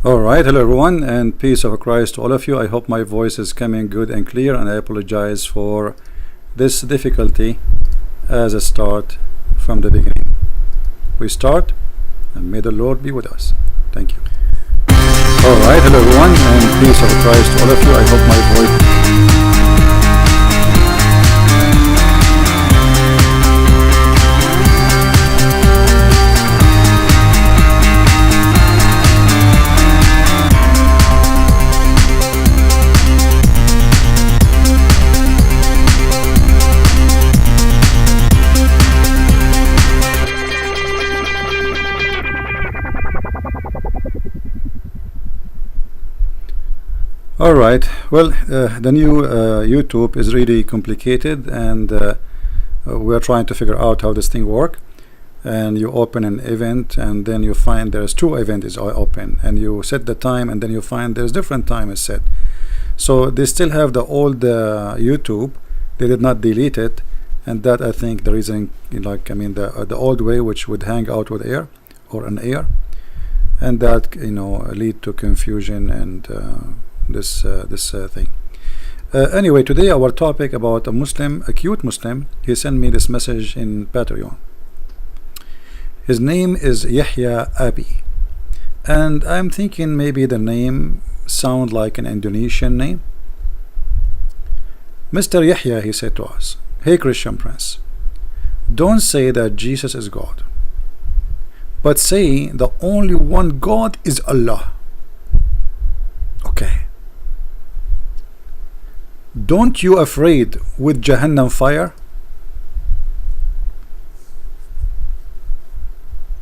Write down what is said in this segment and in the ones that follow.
Alright, hello everyone, and peace of Christ to all of you. I hope my voice is coming good and clear, and I apologize for this difficulty as a start from the beginning. We start, and may the Lord be with us. Thank you. Alright, hello everyone, and peace of Christ to all of you. I hope my voice... Alright, well, the new YouTube is really complicated, and we're trying to figure out how this thing works. And you open an event, and then you find there's two events open, and you set the time, and then you find there's different time is set. So they still have the old YouTube. They did not delete it, and that I think the reason, the old way, which would hang out with air or an air, and that lead to confusion and this thing. Anyway, today our topic about a Muslim, a cute Muslim. He sent me this message in Patreon. His name is Yahya Abi, and I'm thinking maybe the name sound like an Indonesian name. Mr. Yahya, he said to us, "Hey Christian Prince, don't say that Jesus is God, but say the only one God is Allah." Okay. Don't you afraid with Jahannam fire?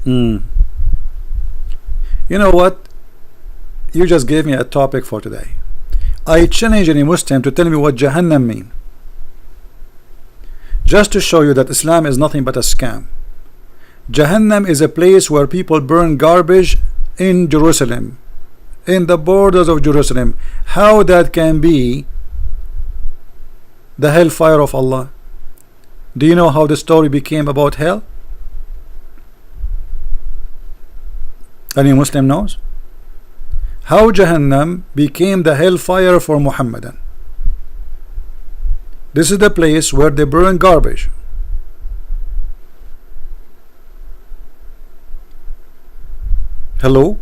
You know what? You just gave me a topic for today. I challenge any Muslim to tell me what Jahannam mean, just to show you that Islam is nothing but a scam. Jahannam is a place where people burn garbage in Jerusalem, in the borders of Jerusalem. How that can be the hellfire of Allah? Do you know how the story became about hell? Any Muslim knows? How Jahannam became the hellfire for Muhammadan. This is the place where they burn garbage. Hello?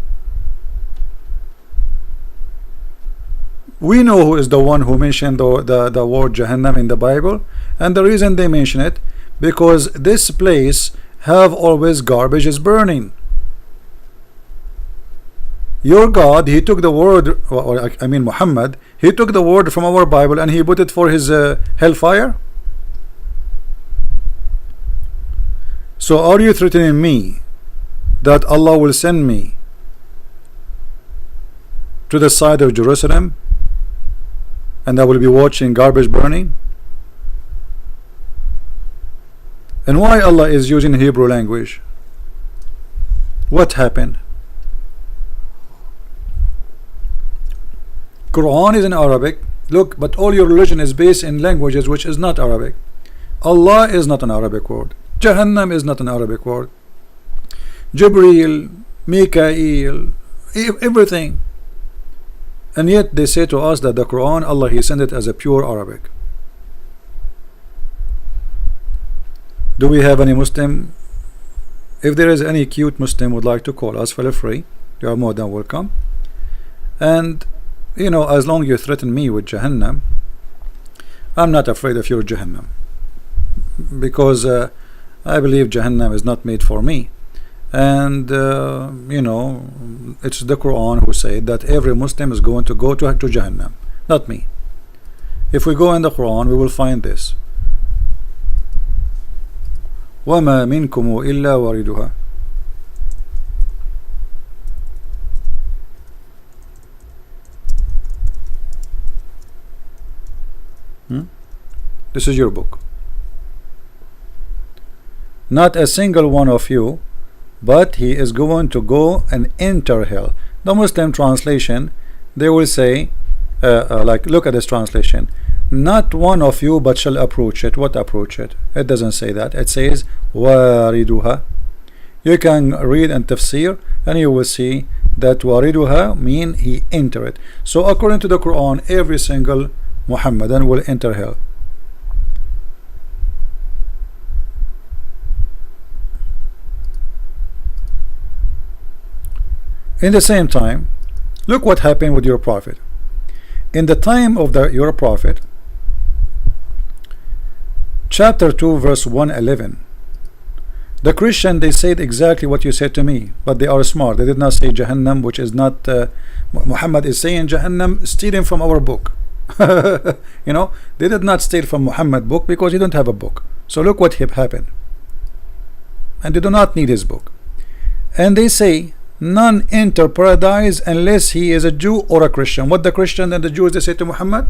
We know who is the one who mentioned the word Jahannam in the Bible, and the reason they mention it, because this place have always garbage is burning. Your God, he took the word, Muhammad, he took the word from our Bible and he put it for his hellfire. So are you threatening me that Allah will send me to the side of Jerusalem and I will be watching garbage burning? And why Allah is using Hebrew language? What happened? Quran is in Arabic. Look, but all your religion is based in languages which is not Arabic. Allah is not an Arabic word. Jahannam is not an Arabic word. Jibreel, Mikael, everything. And yet they say to us that the Quran, Allah, he sent it as a pure Arabic. Do we have any Muslim? If there is any cute Muslim would like to call us, feel free. You are more than welcome. And as long as you threaten me with Jahannam, I'm not afraid of your Jahannam, because I believe Jahannam is not made for me. And it's the Quran who said that every Muslim is going to go to Jahannam, not me. If we go in the Quran, we will find this: وَمَا مِنْكُمُ إِلَّا وَارِدُهَا. This is your book. Not a single one of you, but he is going to go and enter hell. The Muslim translation, they will say, look at this translation: not one of you but shall approach it. What approach it? It doesn't say that. It says wariduha. You can read and tafsir, and you will see that wariduha mean he enter it. So according to the Quran, every single Muhammadan will enter hell. In the same time, look what happened with your prophet. In the time of your prophet, chapter 2 verse 111, the Christian, they said exactly what you said to me, but they are smart. They did not say Jahannam, which is not Muhammad is saying Jahannam, stealing from our book. You know, they did not steal from Muhammad book because he don't have a book. So look what happened, and they do not need his book. And they say none enter paradise unless he is a Jew or a Christian. What the Christian and the Jews, they say to Muhammad,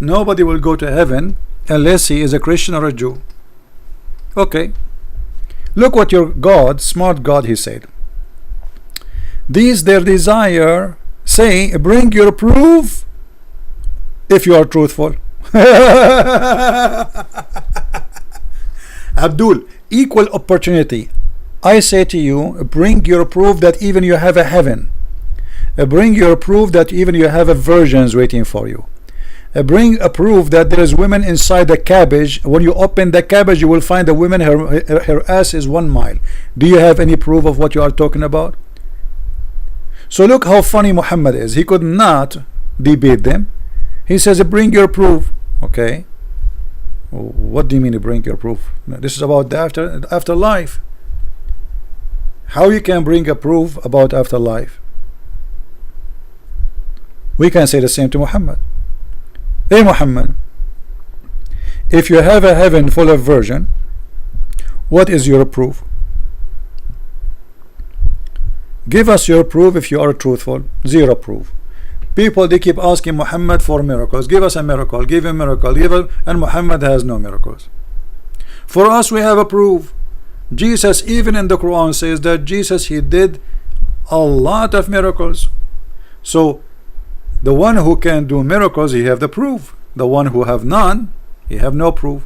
nobody will go to heaven unless he is a Christian or a Jew. Okay, look what your God, smart God, he said. These their desire say, bring your proof if you are truthful. Abdul, equal opportunity. I say to you, bring your proof that even you have a heaven. Bring your proof that even you have a virgins waiting for you. Bring a proof that there is women inside the cabbage. When you open the cabbage, you will find the woman, her ass is 1 mile. Do you have any proof of what you are talking about? So look how funny Muhammad is. He could not debate them. He says, bring your proof. Okay, what do you mean bring your proof? This is about the afterlife. How you can bring a proof about afterlife? We can say the same to Muhammad. Hey Muhammad, if you have a heaven full of virgin, what is your proof? Give us your proof if you are truthful. Zero proof. People, they keep asking Muhammad for miracles. Give us a miracle, give him a miracle, and Muhammad has no miracles. For us, we have a proof. Jesus, even in the Quran, says that Jesus, he did a lot of miracles. So the one who can do miracles, he have the proof. The one who have none, he have no proof.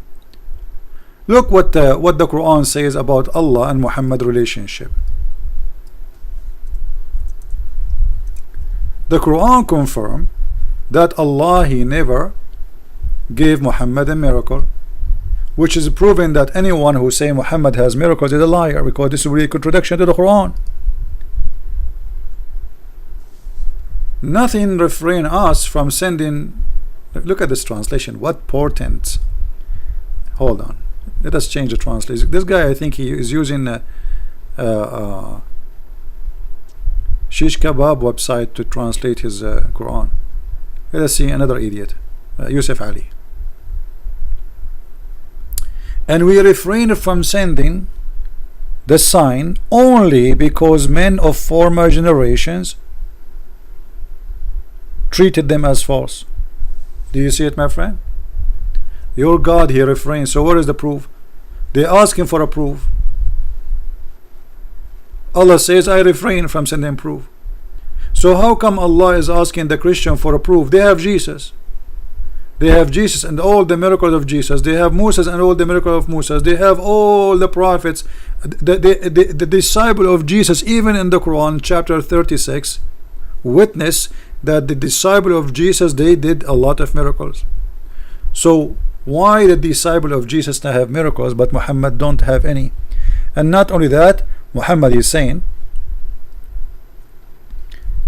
Look what the Quran says about Allah and Muhammad relationship. The Quran confirm that Allah, he never gave Muhammad a miracle, which is proving that anyone who say Muhammad has miracles is a liar, because this is really a contradiction to the Quran. Nothing refrain us from sending. Look at this translation. What portents? Hold on. Let us change the translation. This guy, I think he is using Shish Kebab website to translate his Quran. Let us see another idiot, Yusuf Ali. And we refrain from sending the sign only because men of former generations treated them as false. Do you see it, my friend? Your God, he refrains. So where is the proof? They ask him for a proof. Allah says, I refrain from sending proof. So how come Allah is asking the Christian for a proof? They have Jesus. They have Jesus and all the miracles of Jesus. They have Moses and all the miracles of Moses. They have all the prophets. The disciple of Jesus, even in the Quran, chapter 36, witness that the disciple of Jesus, they did a lot of miracles. So why the disciple of Jesus not have miracles, but Muhammad don't have any? And not only that, Muhammad is saying,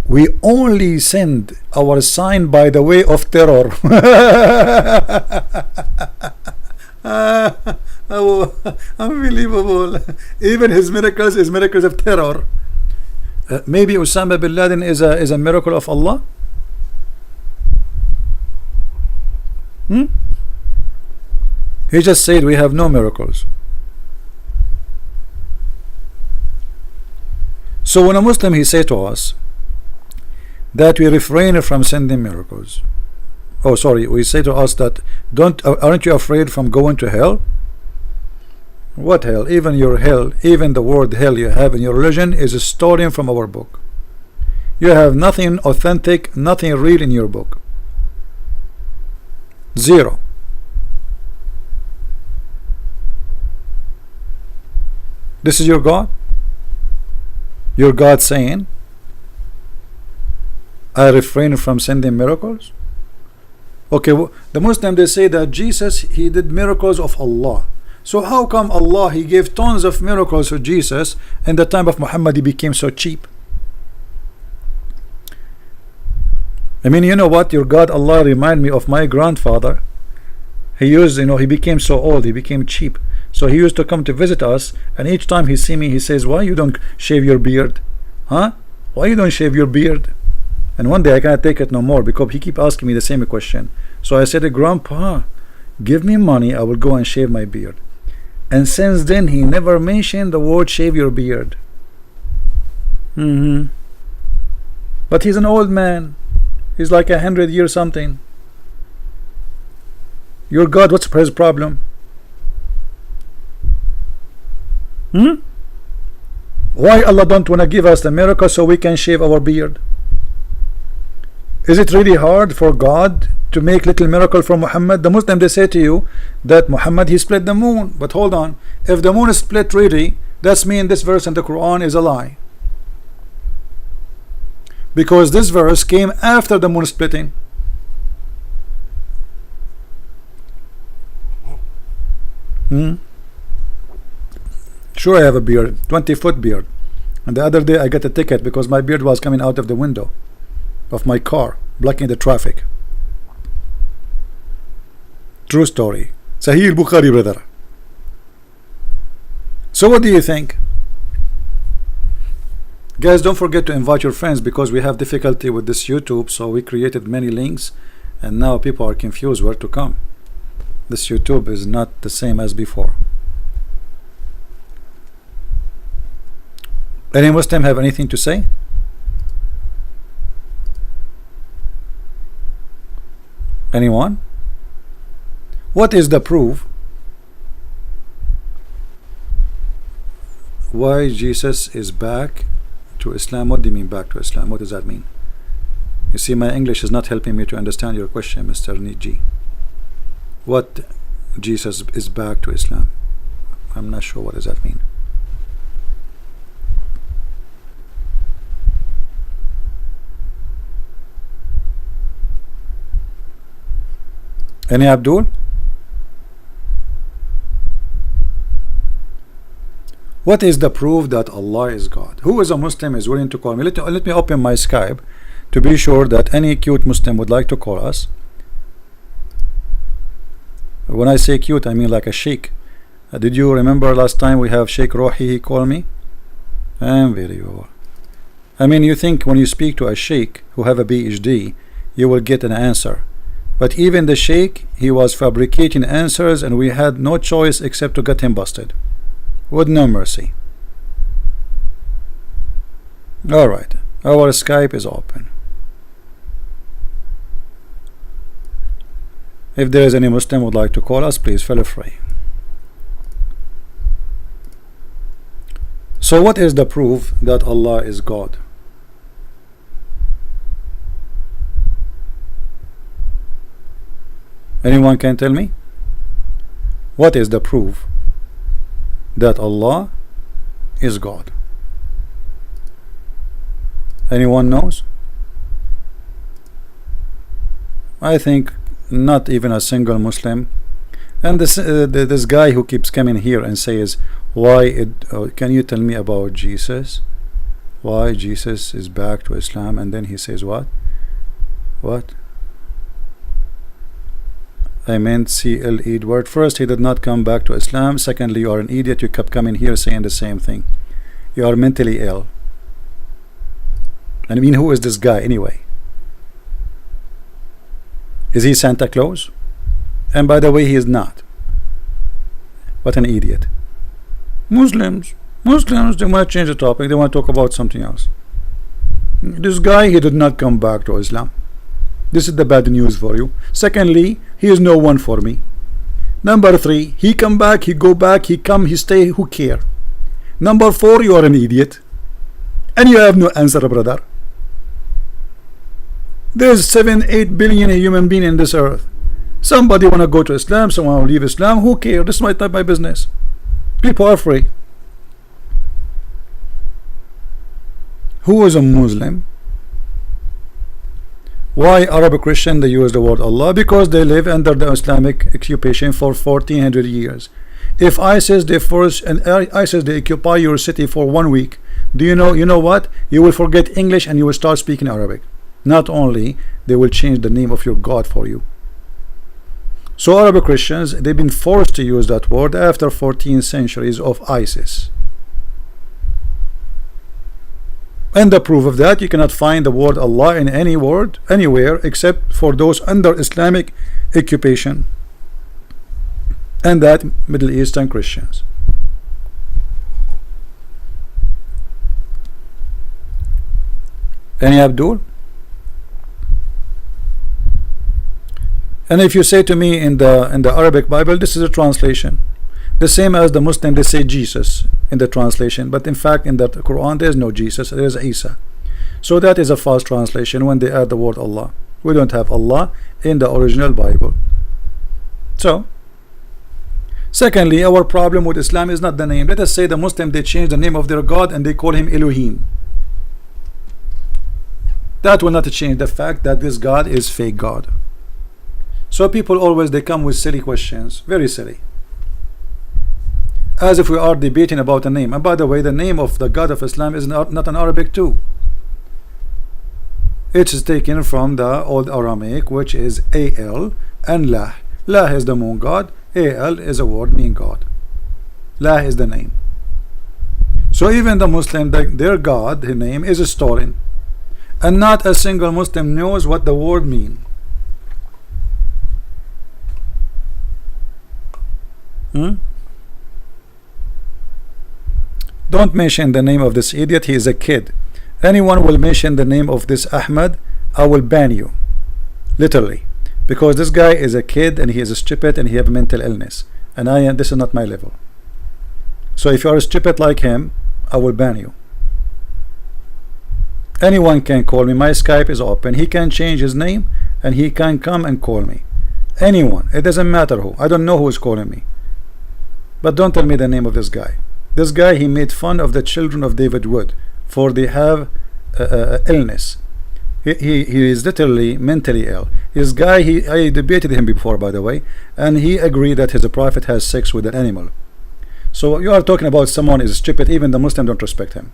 we only send our sign by the way of terror. Oh, unbelievable. Even his miracles is miracles of terror. Maybe Osama bin Laden is a miracle of Allah? He just said we have no miracles. So when a Muslim, he say to us that we refrain from sending miracles. Oh, sorry, we say to us that aren't you afraid from going to hell? What hell? Even your hell, even the word hell you have in your religion is stolen from our book. You have nothing authentic, nothing real in your book. Zero. This is your God? Your God saying, I refrain from sending miracles? Okay, the Muslim, they say that Jesus, he did miracles of Allah. So how come Allah, he gave tons of miracles to Jesus, and the time of Muhammad he became so cheap? I mean, you know what, your God Allah remind me of my grandfather. He used, you know, he became so old, he became cheap. So he used to come to visit us, and each time he see me, he says, why you don't shave your beard? Huh? Why you don't shave your beard? And one day I cannot take it no more, because he keep asking me the same question. So I said, Grandpa, give me money, I will go and shave my beard. And since then he never mentioned the word shave your beard. But he's an old man. He's like 100 years something. Your God, what's his problem? Why Allah don't want to give us the miracle so we can shave our beard? Is it really hard for God to make little miracle from Muhammad? The Muslim, they say to you that Muhammad, he split the moon. But hold on, if the moon is split really, that's mean this verse in the Quran is a lie, because this verse came after the moon splitting. Sure, I have a beard, 20-foot beard, and the other day I got a ticket because my beard was coming out of the window of my car, blocking the traffic. True story. Sahih Bukhari, brother. So what do you think? Guys, don't forget to invite your friends, because we have difficulty with this YouTube, so we created many links and now people are confused where to come. This YouTube is not the same as before. Any Muslim have anything to say? Anyone? What is the proof why Jesus is back to Islam? What do you mean back to Islam? What does that mean? You see, my English is not helping me to understand your question, Mr. Niji. What Jesus is back to Islam? I'm not sure what does that mean. Any Abdul? What is the proof that Allah is God? Who is a Muslim is willing to call me? Let me open my Skype to be sure that any cute Muslim would like to call us. When I say cute, I mean like a sheikh. Did you remember last time we have Sheikh Rohi? He called me. I'm very well. I mean, you think when you speak to a sheikh who have a PhD, you will get an answer. But even the sheikh, he was fabricating answers, and we had no choice except to get him busted with no mercy. Alright, our Skype is open. If there is any Muslim would like to call us, please feel free. So what is the proof that Allah is God? Anyone can tell me? What is the proof that Allah is God? Anyone knows? I think not even a single Muslim. And this guy who keeps coming here and says, can you tell me about Jesus? Why Jesus is back to Islam? And then he says what? I meant C.L. Edward. First, he did not come back to Islam. Secondly, you are an idiot. You kept coming here saying the same thing. You are mentally ill. And I mean, who is this guy anyway? Is he Santa Claus? And by the way, he is not. What an idiot. Muslims, they want to change the topic. They want to talk about something else. This guy, he did not come back to Islam. This is the bad news for you. Secondly, he is no one for me. Number 3, he come back, he go back, he come, he stay, who care? Number 4, you are an idiot. And you have no answer, brother. There's 7-8 billion human beings in this earth. Somebody want to go to Islam, someone will leave Islam, who care? This is not my business. People are free. Who is a Muslim? Why Arab Christian they use the word Allah? Because they live under the Islamic occupation for 1400 years. If ISIS they occupy your city for 1 week, do you know what? You will forget English and you will start speaking Arabic. Not only they will change the name of your God for you. So Arab Christians, they've been forced to use that word after 14 centuries of ISIS. And the proof of that, you cannot find the word Allah in any word anywhere except for those under Islamic occupation, and that Middle Eastern Christians. Any Abdul? And if you say to me in the Arabic Bible, this is a translation, the same as the Muslim, they say Jesus in the translation, but in fact in the Quran there is no Jesus, there is Isa. So that is a false translation when they add the word Allah. We don't have Allah in the original Bible. So secondly, our problem with Islam is not the name. Let us say the Muslim, they change the name of their God and they call him Elohim. That will not change the fact that this God is fake God. So people always, they come with silly questions, very silly, as if we are debating about a name. And by the way, the name of the God of Islam is not an Arabic too. It is taken from the old Aramaic, which is Al and Lah. Lah is the moon god, Al is a word meaning God, Lah is the name. So even the Muslim, their God, his name is stolen, and not a single Muslim knows what the word means. Don't mention the name of this idiot, he is a kid. Anyone will mention the name of this Ahmad, I will ban you, literally, because this guy is a kid and he is stupid and he have mental illness, and this is not my level. So if you are stupid like him, I will ban you. Anyone can call me, my Skype is open, he can change his name and he can come and call me. Anyone, it doesn't matter who, I don't know who is calling me. But don't tell me the name of this guy. This guy, he made fun of the children of David Wood for they have illness. He is literally mentally ill. This guy, I debated him before, by the way, and he agreed that his prophet has sex with an animal. So you are talking about someone is stupid, even the Muslim don't respect him.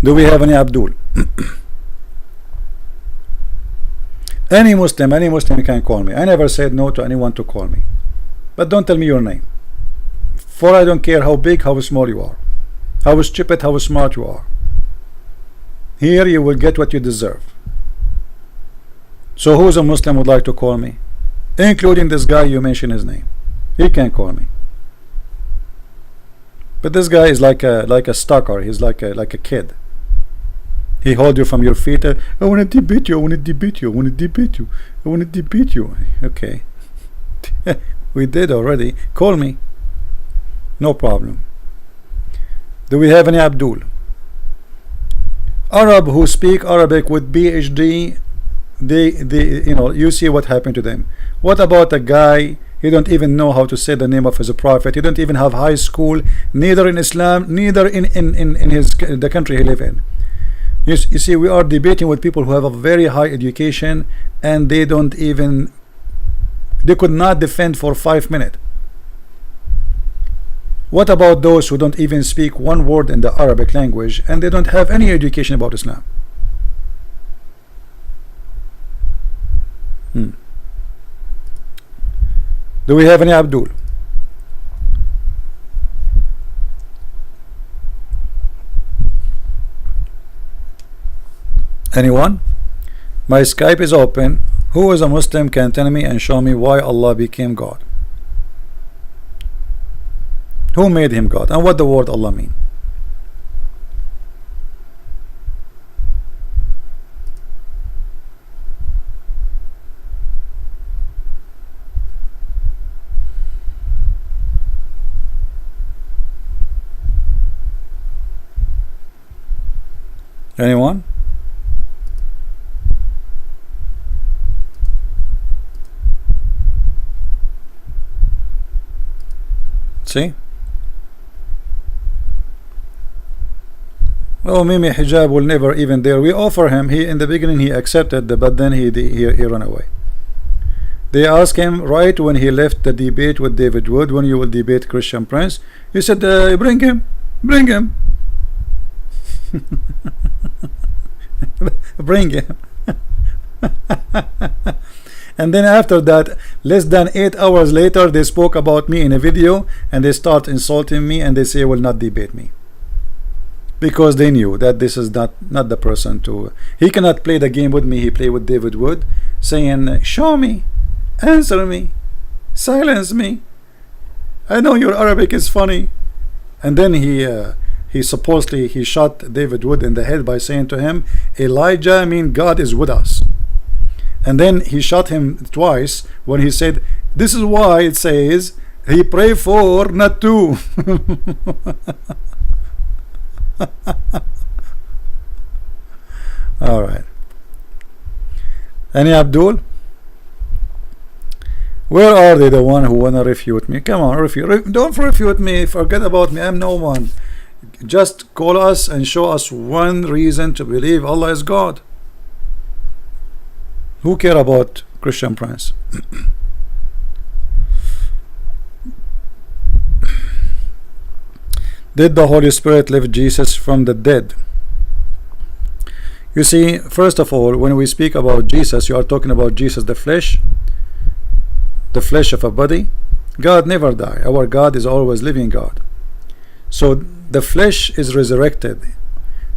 Do we have any Abdul? Any Muslim can call me. I never said no to anyone to call me. But don't tell me your name. For I don't care how big, how small you are, how stupid, how smart you are. Here you will get what you deserve. So who's a Muslim would like to call me? Including this guy you mentioned his name. He can call me. But this guy is like a stalker. He's like a kid. He hold you from your feet. I want to debate you. I want to debate you. I want to debate you. I want to debate you. Okay. We did already. Call me. No problem. Do we have any Abdul? Arab who speak Arabic with PhD, they you see what happened to them. What about a guy, he don't even know how to say the name of his prophet, he don't even have high school, neither in Islam, neither in the country he live in. You see, we are debating with people who have a very high education and they could not defend for 5 minutes. What about those who don't even speak one word in the Arabic language and they don't have any education about Islam? Do we have any Abdul? Anyone? My Skype is open. Who is a Muslim can tell me and show me why Allah became God? Who made him God? And what the word Allah mean? Anyone? See? Oh, Mimi hijab will never even dare. We offer him. He in the beginning he accepted, but then he ran away. They asked him right when he left the debate with David Wood, when you will debate Christian Prince. He said, bring him, bring him, bring him. And then after that, less than 8 hours later, they spoke about me in a video, and they start insulting me, and they say will not debate me, because they knew that this is not the person to. He cannot play the game with me. He played with David Wood, saying, show me, answer me, silence me, I know your Arabic is funny. And then he supposedly he shot David Wood in the head by saying to him, Elijah, I mean God is with us. And then he shot him twice when he said, this is why it says he prayed for, not to. All right. Any Abdul? Where are they, the one who wanna refute me? Come on, refute. Don't refute me. Forget about me. I'm no one. Just call us and show us one reason to believe Allah is God. Who care about Christian Prince? Did the Holy Spirit lift Jesus from the dead? You see, first of all, when we speak about Jesus, you are talking about Jesus the flesh of a body. God never die. Our God is always living God. So the flesh is resurrected.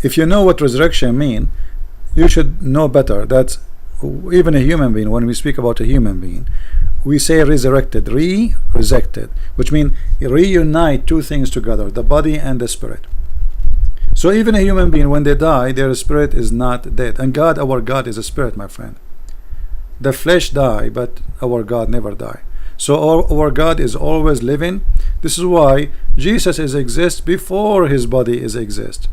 If you know what resurrection mean, you should know better that even a human being, when we speak about a human being, we say resurrected, resurrected, which means reunite two things together, the body and the spirit. So even a human being, when they die, their spirit is not dead. And God, our God, is a spirit, my friend. The flesh die, but our God never die. So our God is always living. This is why Jesus is exist before his body is exist.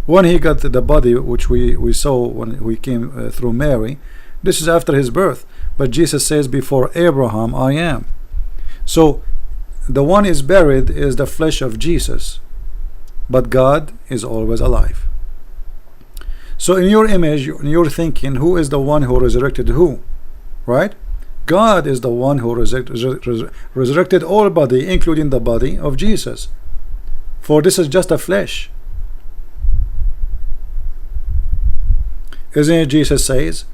When he got the body, which we saw when we came through Mary, this is after his birth. But Jesus says, before Abraham I am. So the one is buried is the flesh of Jesus, but God is always alive. So in your image, in your thinking, who is the one who resurrected who? Right? God is the one who resurrected all body, including the body of Jesus. For this is just a flesh. Isn't it Jesus says,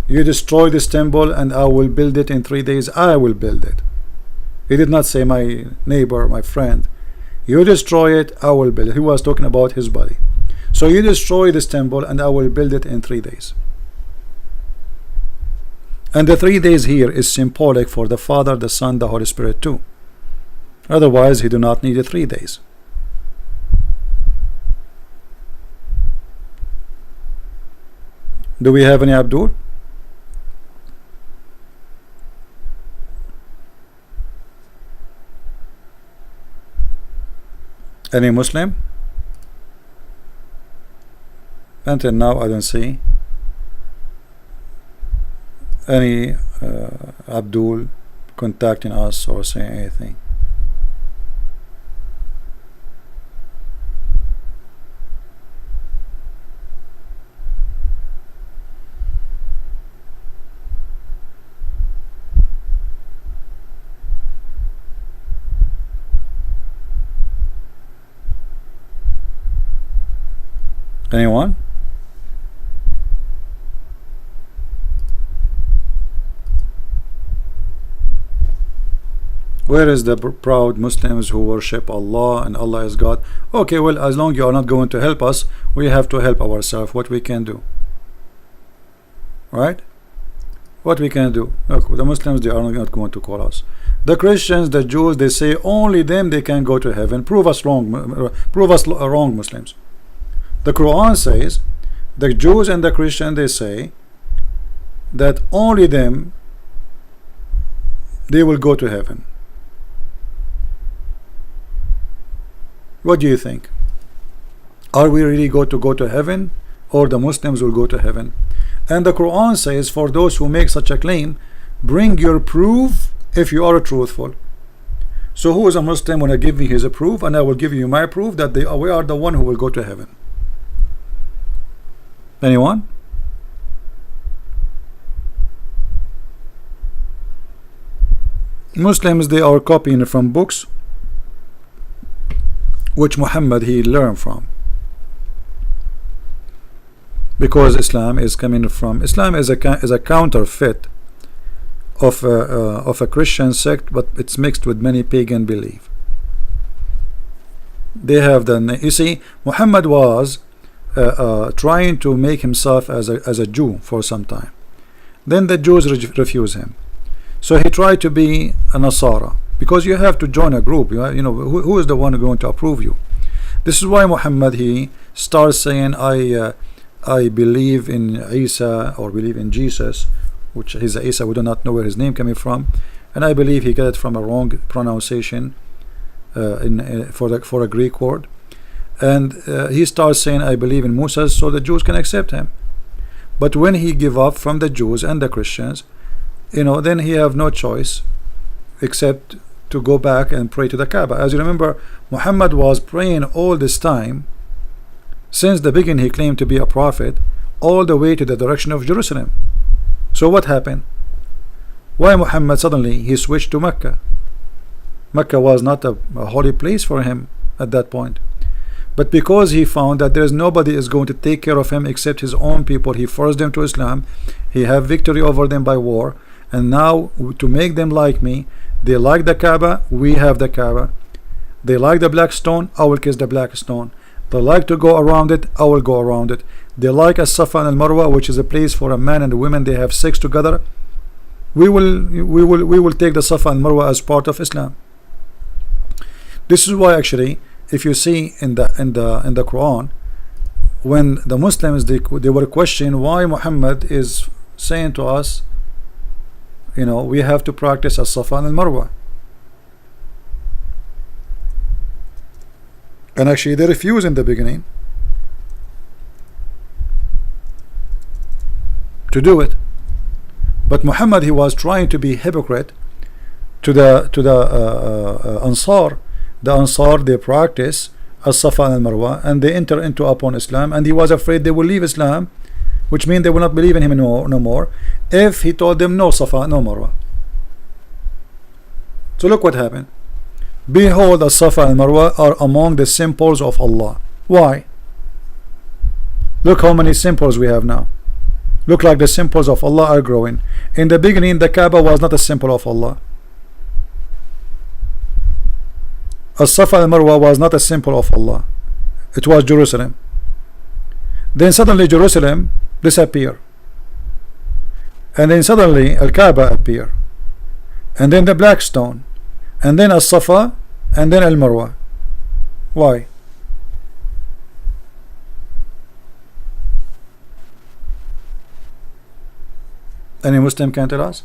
you destroy this temple and I will build it in 3 days. I will build it. He did not say my neighbor, my friend. You destroy it, I will build it. He was talking about his body. So you destroy this temple and I will build it in 3 days. And the 3 days here is symbolic for the Father, the Son, the Holy Spirit too. Otherwise he do not need the 3 days. Do we have any Abdul? Any Muslim? Until now I don't see any Abdul contacting us or saying anything. Anyone? Where is the proud Muslims who worship Allah and Allah is God? Okay, well, as long as you are not going to help us, we have to help ourselves. What we can do, right? What we can do. Look, the Muslims, they are not going to call us. The Christians, the Jews, they say only them they can go to heaven. Prove us wrong. Prove us wrong, Muslims. The Quran says, the Jews and the Christians, they say that only them they will go to heaven. What do you think? Are we really going to go to heaven, or the Muslims will go to heaven? And the Quran says, for those who make such a claim, bring your proof if you are truthful. So who is a Muslim when I give me his proof, and I will give you my proof that we are the one who will go to heaven? Anyone? Muslims, they are copying from books which Muhammad he learned from, because Islam is a counterfeit of a Christian sect, but it's mixed with many pagan belief. They have you see, Muhammad was trying to make himself as a Jew for some time. Then the Jews refuse him, so he tried to be a Nasara, because you have to join a group. You know who is the one going to approve you. This is why Muhammad he starts saying, I believe in Isa, or believe in Jesus, which is Isa, we do not know where his name coming from, and I believe he got it from a wrong pronunciation for a Greek word. And he starts saying, I believe in Musa, so the Jews can accept him. But when he give up from the Jews and the Christians, then he have no choice except to go back and pray to the Kaaba. As you remember, Muhammad was praying all this time, since the beginning he claimed to be a prophet, all the way to the direction of Jerusalem. So what happened? Why Muhammad suddenly he switched to Mecca? Mecca was not a holy place for him at that point. But because he found that there is nobody is going to take care of him except his own people, he forced them to Islam. He have victory over them by war, and now to make them like me, they like the Kaaba, we have the Kaaba. They like the black stone, I will kiss the black stone. They like to go around it, I will go around it. They like As-Safa and Al-Marwa, which is a place for a man and a woman, they have sex together. We will take the Safa and Marwa as part of Islam. This is why actually, if you see in the Quran, when the Muslims they were questioning why Muhammad is saying to us, we have to practice As-Safa and Al-Marwa. And actually they refuse in the beginning to do it. But Muhammad he was trying to be hypocrite to the Ansar. The Ansar they practice As-Safa and Al-Marwa, and they enter into upon Islam, and he was afraid they will leave Islam, which means they will not believe in him no more if he told them no Safa, no Marwa. So look what happened. Behold, the Safa and Marwa are among the symbols of Allah. Why? Look how many symbols we have now. Look like the symbols of Allah are growing. In the beginning, the Kaaba was not a symbol of Allah. As-Safa and Marwa was not a symbol of Allah. It was Jerusalem. Then suddenly Jerusalem disappeared. And then suddenly Al-Kaaba appeared. And then the black stone. And then As-Safa, and then Al-Marwa. Why? Any Muslim can tell us?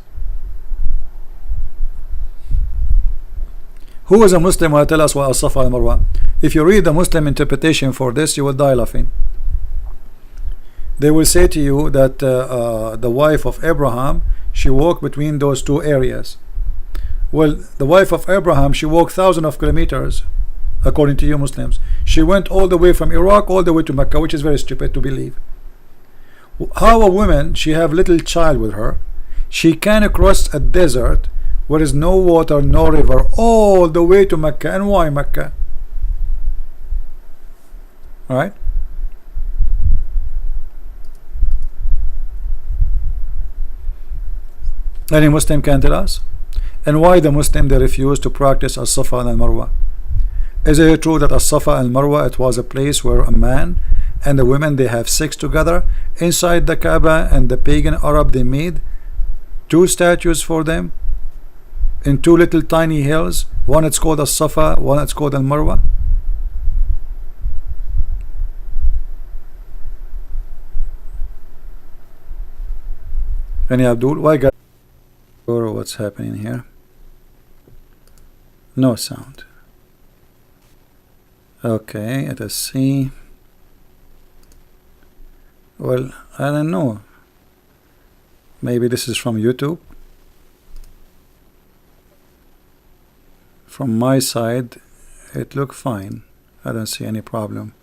Who is a Muslim will tell us what As-Safa and Marwa? If you read the Muslim interpretation for this, you will die laughing. They will say to you that the wife of Abraham, she walked between those two areas. Well, the wife of Abraham, she walked thousands of kilometers, according to you Muslims. She went all the way from Iraq all the way to Mecca, which is very stupid to believe. How a woman, she have little child with her, she can cross a desert where is no water, no river, all the way to Mecca. And why Mecca? Right? Any Muslim can tell us? And why the Muslim they refuse to practice As-Safa and Al-Marwa? Is it true that As-Safa and Marwa it was a place where a man and a woman they have sex together inside the Kaaba, and the pagan Arab they made two statues for them in two little tiny hills? One it's called As-Safa, one it's called Al-Marwa. Any Abdul? Why God? Or what's happening here? No sound. Okay, let us see. Well, I don't know. Maybe this is from YouTube. From my side it look fine. I don't see any problem.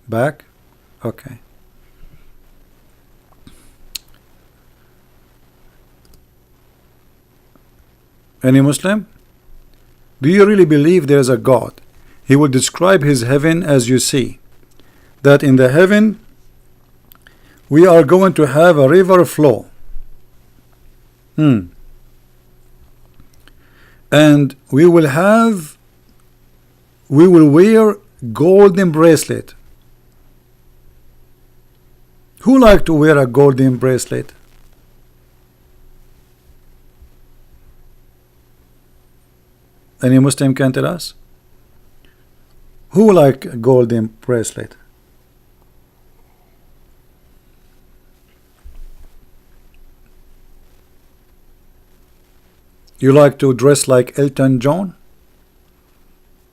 Back? Okay. Any Muslim? Do you really believe there is a God? He will describe his heaven as you see. That in the heaven we are going to have a river flow. And we will wear golden bracelet. Who like to wear a golden bracelet? Any Muslim can tell us? Who like a golden bracelet? You like to dress like Elton John?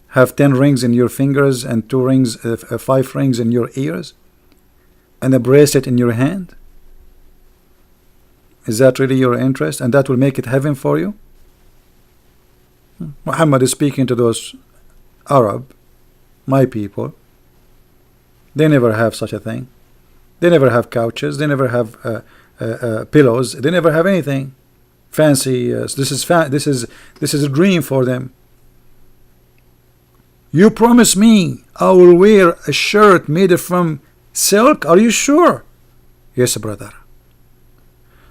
Have 10 rings in your fingers and 5 rings in your ears? And a bracelet in your hand? Is that really your interest? And that will make it heaven for you? Muhammad is speaking to those Arab, my people. They never have such a thing. They never have couches. They never have pillows. They never have anything fancy. This is a dream for them. You promise me I will wear a shirt made from silk? Are you sure? Yes, brother.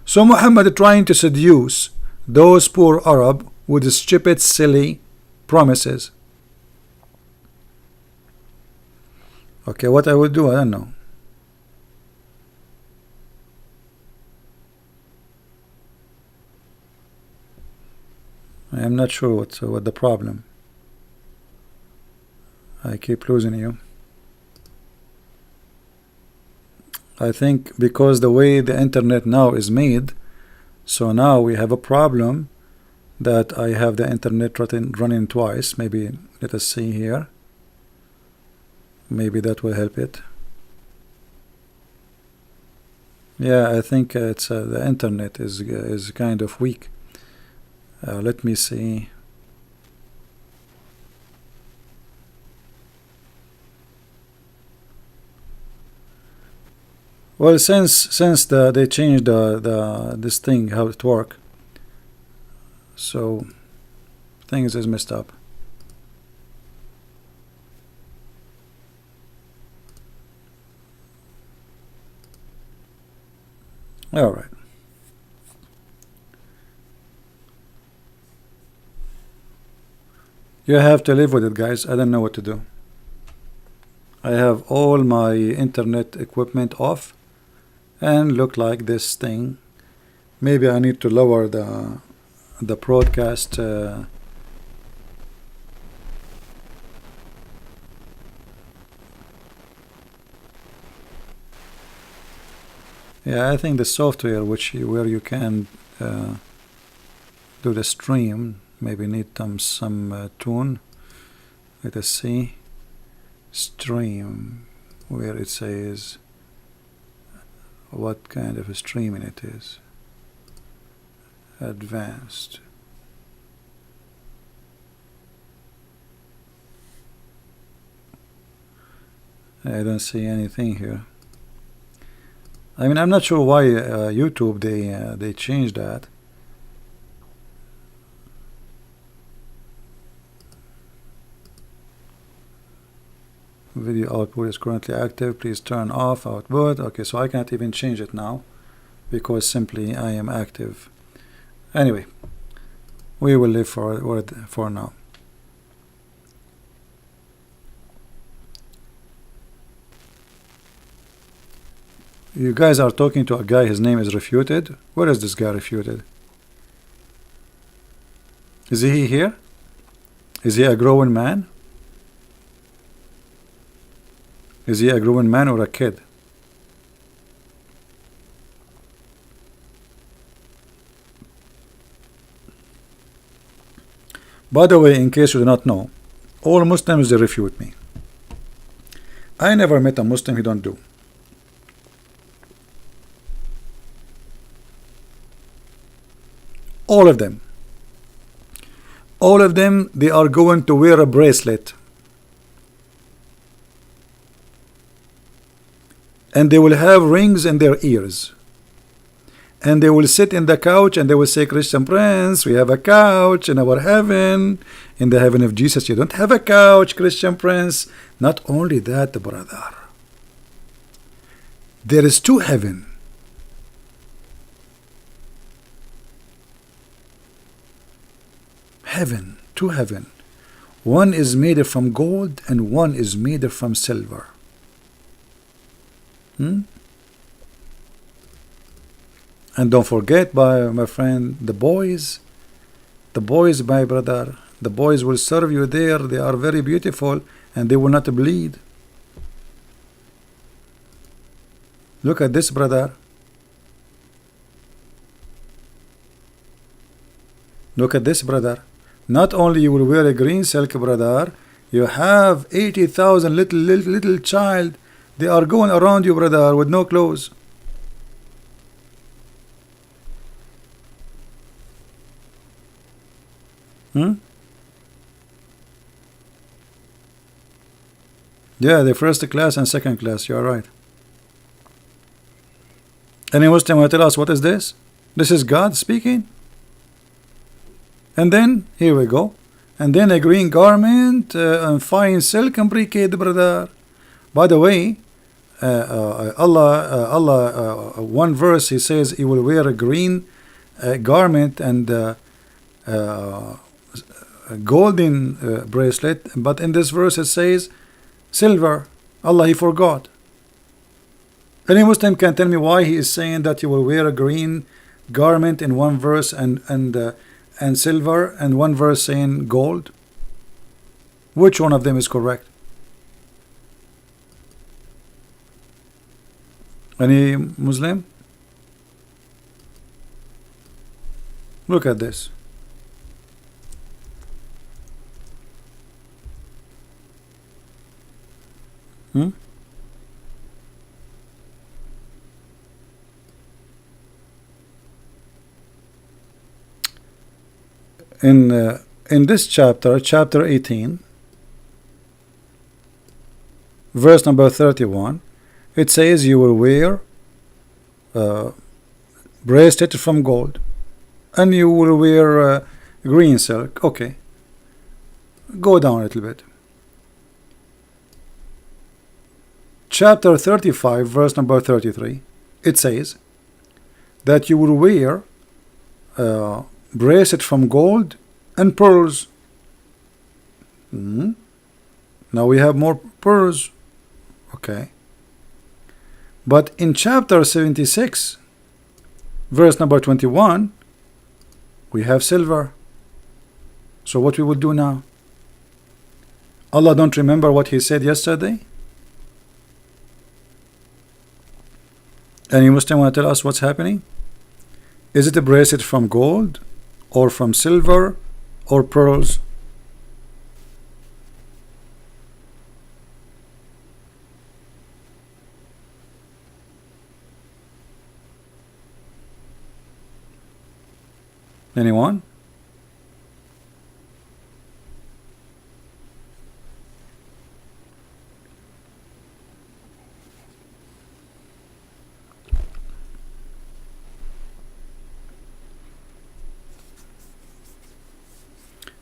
So Muhammad trying to seduce those poor Arab with stupid, silly promises. Okay, what I will do, I don't know. I am not sure what the problem. I keep losing you. I think because the way the internet now is made, so now we have a problem that I have the internet running twice. Maybe let us see here. Maybe that will help it. Yeah, I think it's the internet is kind of weak. Let me see. Well, since they changed this thing, how it work, so things is messed up. All right. You have to live with it, guys. I don't know what to do. I have all my internet equipment off and look like this thing. Maybe I need to lower the broadcast yeah, I think the software where you can do the stream maybe need some tune. Let us see. Stream, where it says what kind of a streaming it is. Advanced. I don't see anything here. I mean, I'm not sure why YouTube they changed that. Video output is currently active. Please turn off output. Okay, so I can't even change it now because simply I am active. Anyway, we will live for now. You guys are talking to a guy, his name is Refuted. Where is this guy Refuted? Is he here? Is he a growing man? Is he a growing man or a kid? By the way, in case you do not know, all Muslims, they refute me. I never met a Muslim who don't do. All of them. all of them, they are going to wear a bracelet. And they will have rings in their ears. And they will sit in the couch and they will say, Christian Prince, we have a couch in our heaven. In the heaven of Jesus, you don't have a couch, Christian Prince. Not only that, brother. There is two heaven. Heaven, two heaven. One is made from gold and one is made from silver. And don't forget, my friend, the boys, my brother, the boys will serve you there. They are very beautiful and they will not bleed. Look at this, brother. Look at this, brother. Not only you will wear a green silk, brother, you have 80,000 little child. They are going around you, brother, with no clothes. Yeah, the first class and second class. You are right. Any Muslim will tell us, what is this? This is God speaking. And then here we go. And then a green garment and fine silk and brocade, brother. By the way, Allah, one verse he says he will wear a green garment and a golden bracelet, but in this verse it says silver. Allah, he forgot. Any Muslim can tell me why he is saying that you will wear a green garment in one verse and silver, and one verse saying gold? Which one of them is correct? Any Muslim? Look at this. In this chapter, chapter 18, verse number 31, it says you will wear bracelet from gold and you will wear green silk. Okay, go down a little bit. Chapter 35, verse number 33, it says that you will wear bracelet from gold and pearls. Now we have more pearls. Okay. But in chapter 76, verse number 21, we have silver. So what we will do now? Allah don't remember what he said yesterday? Any Muslim want to tell us what's happening? Is it a bracelet from gold or from silver or pearls? Anyone?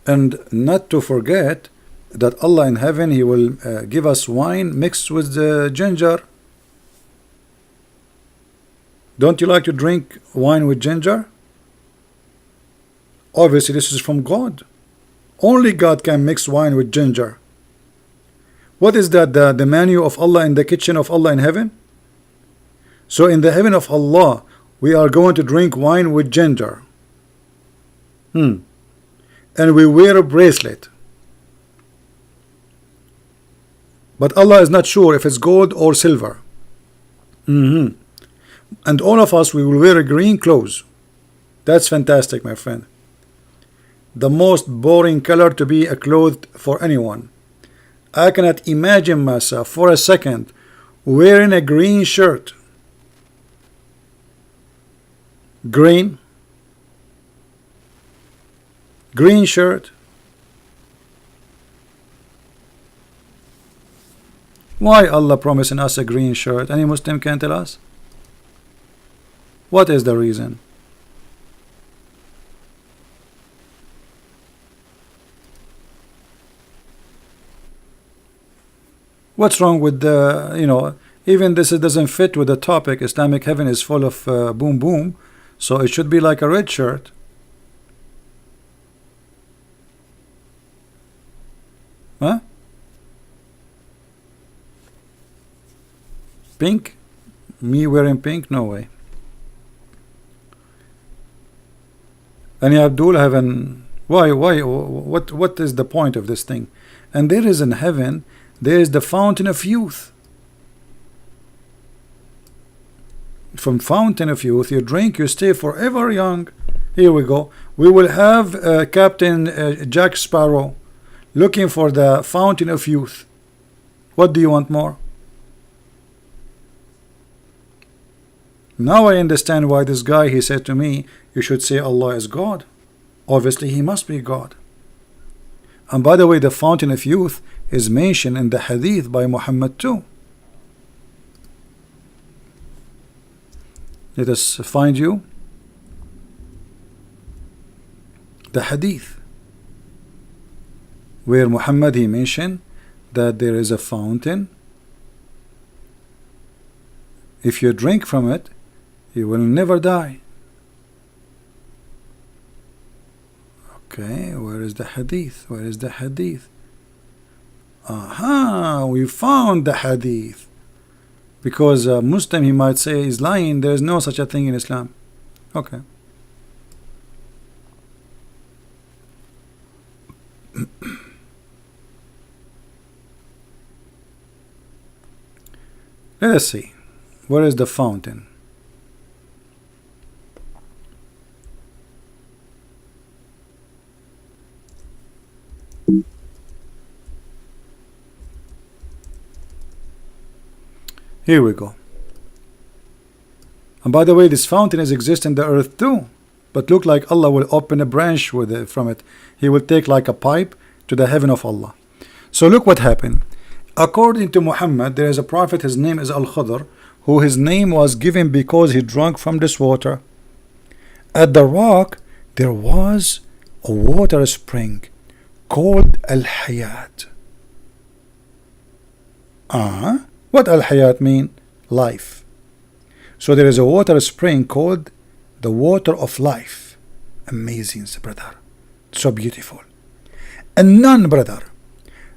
And not to forget that Allah in heaven, he will give us wine mixed with ginger. Don't you like to drink wine with ginger? Obviously this is from God. Only God can mix wine with ginger. What is that? The menu of Allah in the kitchen of Allah in heaven? So in the heaven of Allah we are going to drink wine with ginger. And we wear a bracelet. But Allah is not sure if it's gold or silver. And all of us, we will wear a green clothes. That's fantastic, my friend. The most boring color to be a cloth for anyone. I cannot imagine myself for a second wearing a green shirt. Green shirt Why Allah promising us a green shirt? Any Muslim can tell us? What is the reason? What's wrong with the, even this doesn't fit with the topic. Islamic heaven is full of boom boom, so it should be like a red shirt. Huh? Pink? Me wearing pink? No way. And Abdul heaven, why, what is the point of this thing? And there is in heaven, there is the fountain of youth. From fountain of youth, you drink, you stay forever young. Here we go. We will have Captain Jack Sparrow looking for the fountain of youth. What do you want more? Now I understand why this guy, he said to me, you should say Allah is God. Obviously he must be God. And by the way, the fountain of youth is mentioned in the hadith by Muhammad too. Let us find you the hadith where Muhammad, he mentioned that there is a fountain. If you drink from it, you will never die. Okay, where is the hadith? Where is the hadith? Aha, we found the hadith. Because a Muslim, he might say, is lying. There is no such a thing in Islam. Okay. Let us see. Where is the fountain? Here we go. And by the way, this fountain is exist in the earth too, but look like Allah will open a branch with it, from it. He will take like a pipe to the heaven of Allah. So look what happened. According to Muhammad, there is a prophet, his name is Al-Khadr, who his name was given because he drank from this water. At the rock there was a water spring called Al-Hayat. What Al-Hayat mean? Life. So there is a water spring called the water of life. Amazing, brother. So beautiful. And none, brother,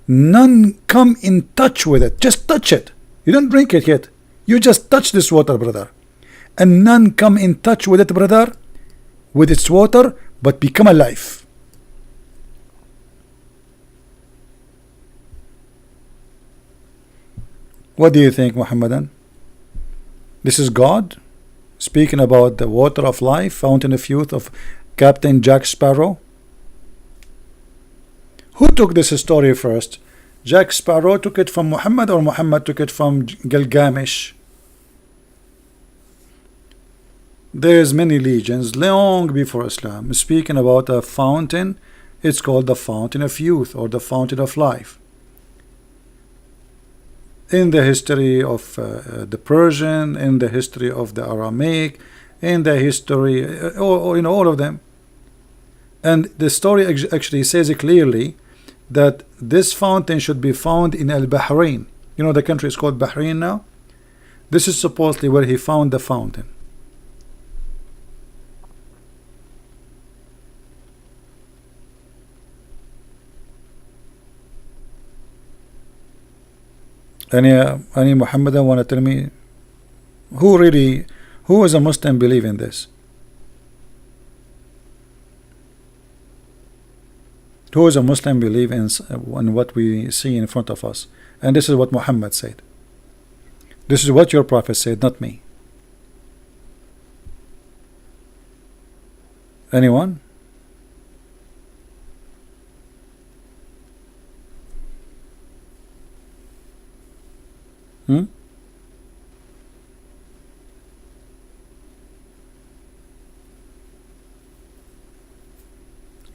none come in touch with it. Just touch it. You don't drink it yet. You just touch this water, brother. And none come in touch with it, brother, with its water, but become alive. What do you think, Muhammadan? This is God speaking about the water of life, fountain of youth of Captain Jack Sparrow. Who took this story first? Jack Sparrow took it from Muhammad, or Muhammad took it from Gilgamesh? There's many legends long before Islam speaking about a fountain. It's called the fountain of youth or the fountain of life. In the history of the Persian, in the history of the Aramaic, in the history, all of them. And the story actually says it clearly that this fountain should be found in Al-Bahrain. You know, the country is called Bahrain now. This is supposedly where he found the fountain. Any Muhammadan want to tell me who is a Muslim believe in this? Who is a Muslim believe in what we see in front of us? And this is what Muhammad said. This is what your prophet said, not me. Anyone?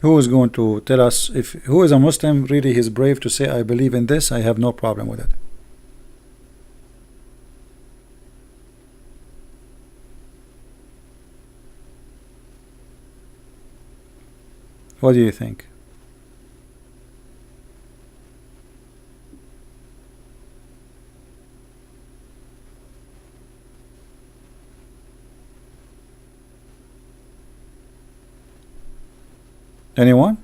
Who is going to tell us? If who is a Muslim really is brave to say I believe in this, I have no problem with it. What do you think? Anyone?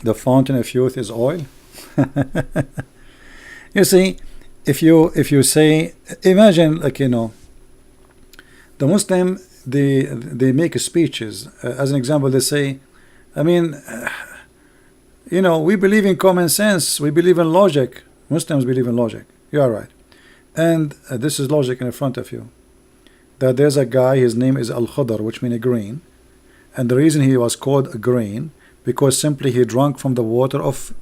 The fountain of youth is oil. You see, if you say, imagine, like, you know, the Muslim, they make speeches. As an example, they say, I mean, you know, we believe in common sense. We believe in logic. Muslims believe in logic. You are right. And this is logic in front of you. That there's a guy, his name is Al-Khudr, which means a green. And the reason he was called a green, because simply he drank from the water of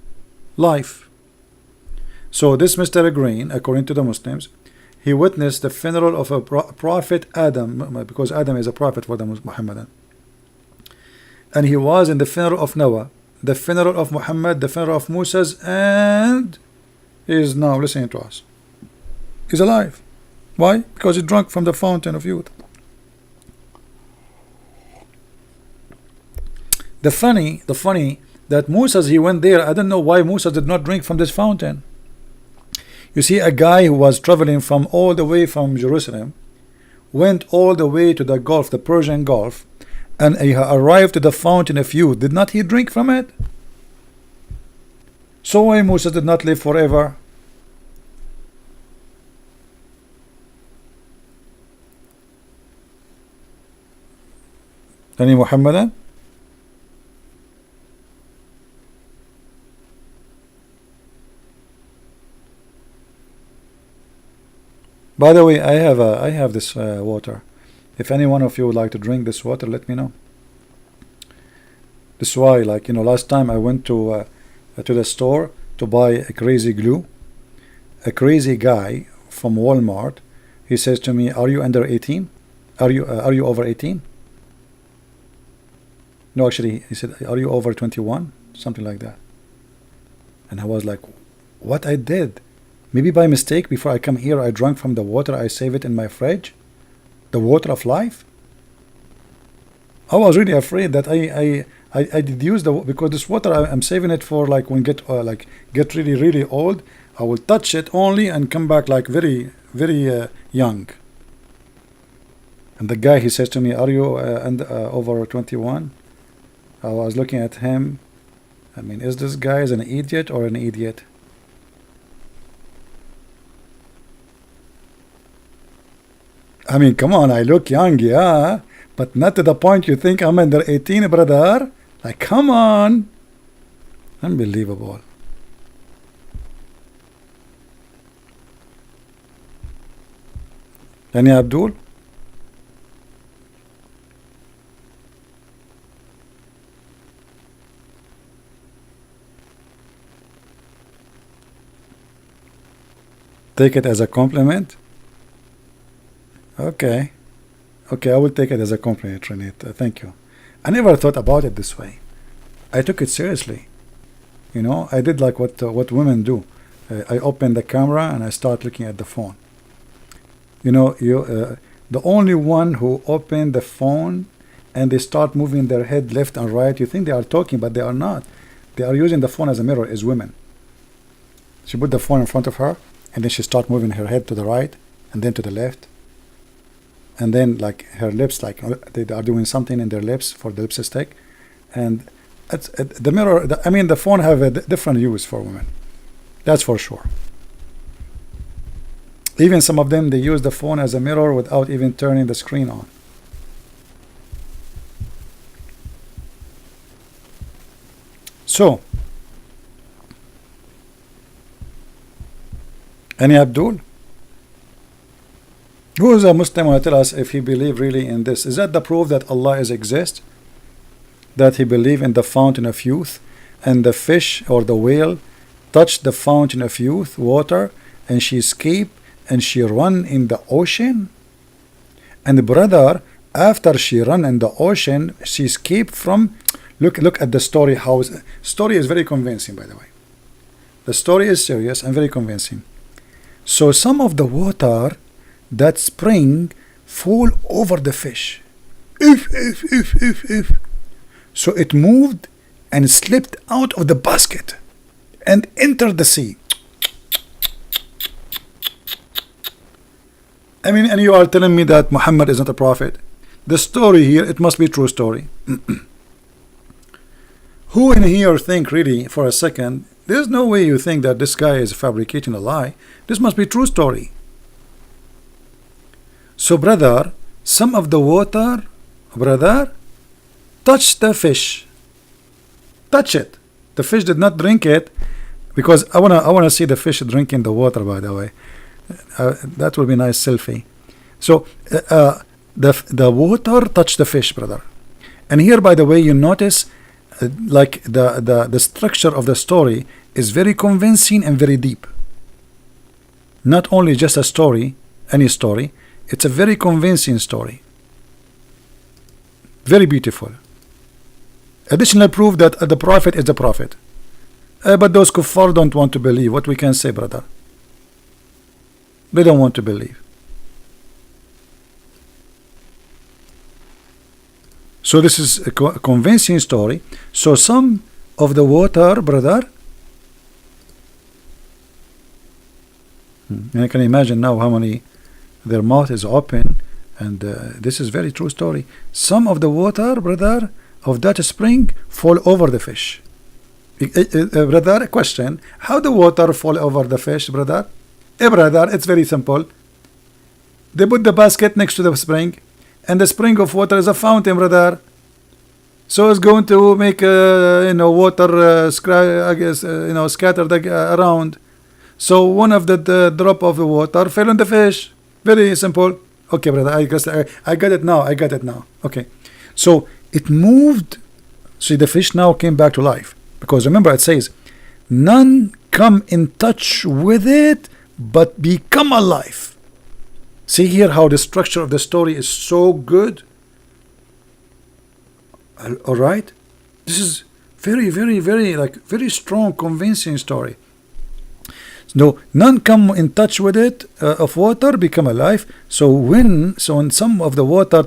life. So this Mr. Green, according to the Muslims, he witnessed the funeral of a prophet Adam, because Adam is a prophet for the Muhammadan. And he was in the funeral of Noah, the funeral of Muhammad, the funeral of Moses, and he is now listening to us. He's alive. Why? Because he drank from the fountain of youth. The funny that Moses, he went there. I don't know why Moses did not drink from this fountain. You see, a guy who was traveling from all the way from Jerusalem went all the way to the Gulf, the Persian Gulf, and he arrived to the fountain of youth. Did not he drink from it? So why Moses did not live forever? Any Muhammadan? By the way, I have this water. If any one of you would like to drink this water, let me know. This is why, like, you know, last time I went to the store to buy a crazy glue. A crazy guy from Walmart, he says to me, "Are you under 18? Are you over 18?" No, actually, he said, "Are you over 21?" Something like that. And I was like, what I did? Maybe by mistake, before I come here, I drank from the water, I save it in my fridge? The water of life? I was really afraid that I did use because this water, I'm saving it for like when get really old. I will touch it only and come back like very young. And the guy, he says to me, "Are you over 21?" I was looking at him. I mean, is this guy an idiot or an idiot? I mean, come on, I look young, yeah, but not to the point you think I'm under 18, brother. Like, come on. Unbelievable. Any Abdul? Take it as a compliment? Okay, I will take it as a compliment, Renate. Thank you. I never thought about it this way. I took it seriously. You know, I did like what women do. I open the camera and I start looking at the phone. You know, the only one who open the phone and they start moving their head left and right, you think they are talking, but they are not. They are using the phone as a mirror, is women. She put the phone in front of her, and then she start moving her head to the right and then to the left. And then like her lips, like they are doing something in their lips for the lipstick. And the mirror, I mean, the phone have a different use for women. That's for sure. Even some of them, they use the phone as a mirror without even turning the screen on. So, any Abdul? Who is a Muslim who will tell us if he believe really in this? Is that the proof that Allah is exist? That he believe in the fountain of youth, and the fish or the whale touched the fountain of youth water, and she escaped and she run in the ocean? And brother, after she run in the ocean, she escaped from, look at the story. Story is very convincing, by the way. The story is serious and very convincing. So some of the water that spring fall over the fish. If. So it moved and slipped out of the basket and entered the sea. I mean, and you are telling me that Muhammad is not a prophet? The story here, it must be true story. Who in here think really for a second, there's no way you think that this guy is fabricating a lie. This must be true story. So brother, some of the water, brother, touched the fish. Touch it. The fish did not drink it, because I wanna see the fish drinking the water, by the way. That will be a nice selfie. So the water touched the fish, brother. And here, by the way, you notice like the structure of the story is very convincing and very deep. Not only just a story, any story, it's a very convincing story. Very beautiful. Additional proof that the prophet is the prophet. But those kuffar don't want to believe. What we can say, brother? They don't want to believe. So this is a convincing story. So some of the water, brother, and I can imagine now how many, their mouth is open, and this is very true story. Some of the water, brother, of that spring fall over the fish. Brother, question: how the water fall over the fish, brother? Brother, it's very simple. They put the basket next to the spring, and the spring of water is a fountain, brother. So it's going to make water scattered around. So one of the drop of the water fell on the fish. Very simple. Okay, brother, I guess I got it now. I got it now. Okay, so it moved. See, the fish now came back to life, because remember it says, none come in touch with it but become alive. See here how the structure of the story is so good. All right, this is very, very, very, very strong, convincing story. No, none come in touch with it of water become alive. So when some of the water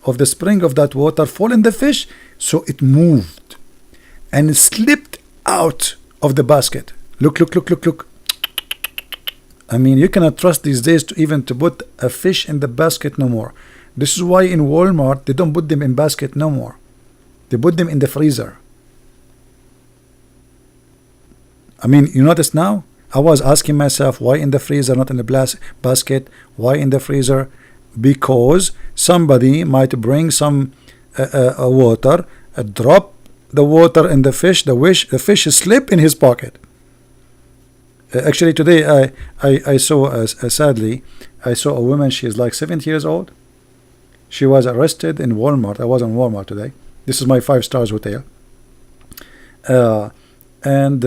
of the spring of that water fall in the fish, so it moved and slipped out of the basket. Look. I mean, you cannot trust these days to put a fish in the basket no more. This is why in Walmart they don't put them in basket no more. They put them in the freezer. I mean, you notice now? I was asking myself, why in the freezer, not in the basket? Why in the freezer? Because somebody might bring some water, drop the water in the fish, the fish slip in his pocket. Actually, today I saw, sadly, I saw a woman. She is like 70 years old. She was arrested in Walmart. I was in Walmart today. This is my 5-star hotel. And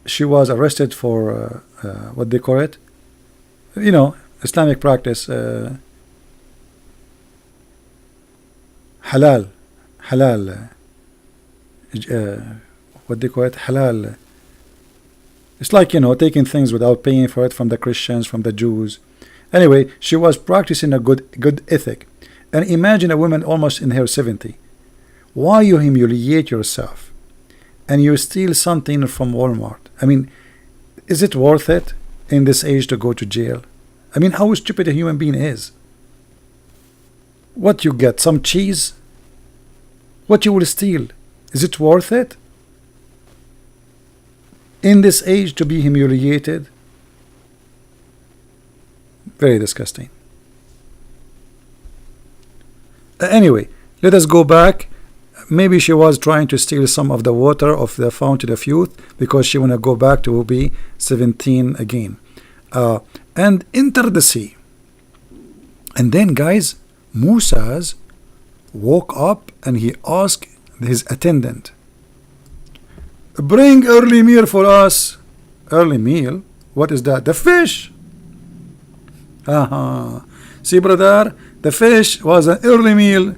she was arrested for what they call it, Islamic practice, halal, what they call it, halal. It's like, taking things without paying for it from the Christians, from the Jews. Anyway, she was practicing a good ethic. And imagine a woman almost in her 70. Why you humiliate yourself and you steal something from Walmart? I mean, is it worth it in this age to go to jail? I mean, how stupid a human being is. What you get? Some cheese? What you will steal? Is it worth it? In this age to be humiliated? Very disgusting. Anyway, let us go back. Maybe she was trying to steal some of the water of the fountain of youth, because she want to go back to be 17 again, and enter the sea. And then, guys, Musa woke up and he asked his attendant, bring early meal for us. Early meal? What is that? The fish. See, brother, the fish was an early meal.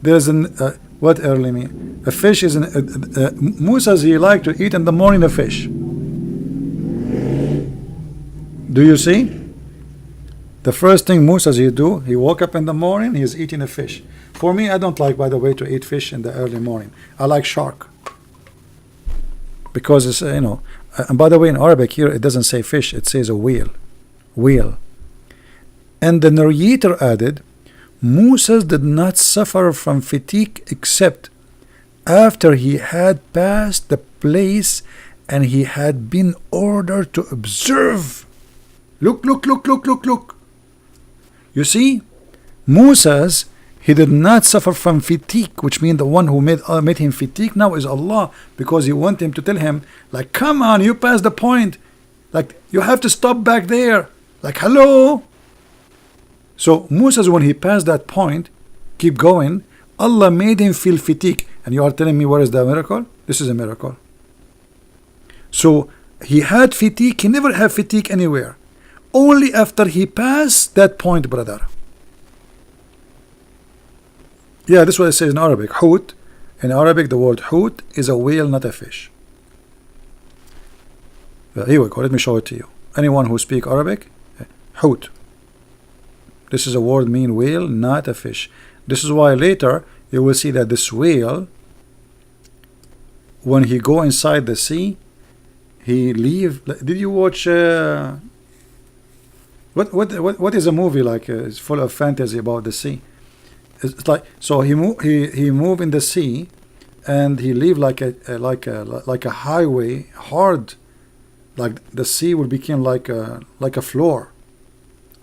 There's an what early meal? A fish is Musa, he liked to eat in the morning a fish. Do you see? The first thing Musa he do, he woke up in the morning, he's eating a fish. For me, I don't like, by the way, to eat fish in the early morning. I like shark. Because it's, you know, and by the way, in Arabic here, it doesn't say fish, it says a whale. Whale. And the narrator added, Musa did not suffer from fatigue except after he had passed the place and he had been ordered to observe. Look. You see, Musa's, he did not suffer from fatigue, which means the one who made him fatigue now is Allah, because he wanted him to tell him, like, come on, you passed the point. Like, you have to stop back there. Like, hello. So Musa's, when he passed that point, keep going, Allah made him feel fatigue. And you are telling me what is the miracle? This is a miracle. So he had fatigue. He never had fatigue anywhere. Only after he passed that point, brother. Yeah, this is what it says in Arabic. Hoot. In Arabic, the word hoot is a whale, not a fish. Here we go. Let me show it to you. Anyone who speaks Arabic, hoot. This is a word mean whale, not a fish. This is why later you will see that this whale, when he go inside the sea, he leave. Did you watch? What is a movie like? It's full of fantasy about the sea. It's like, so he move in the sea, and he leave like a highway, hard, like the sea will become like a floor.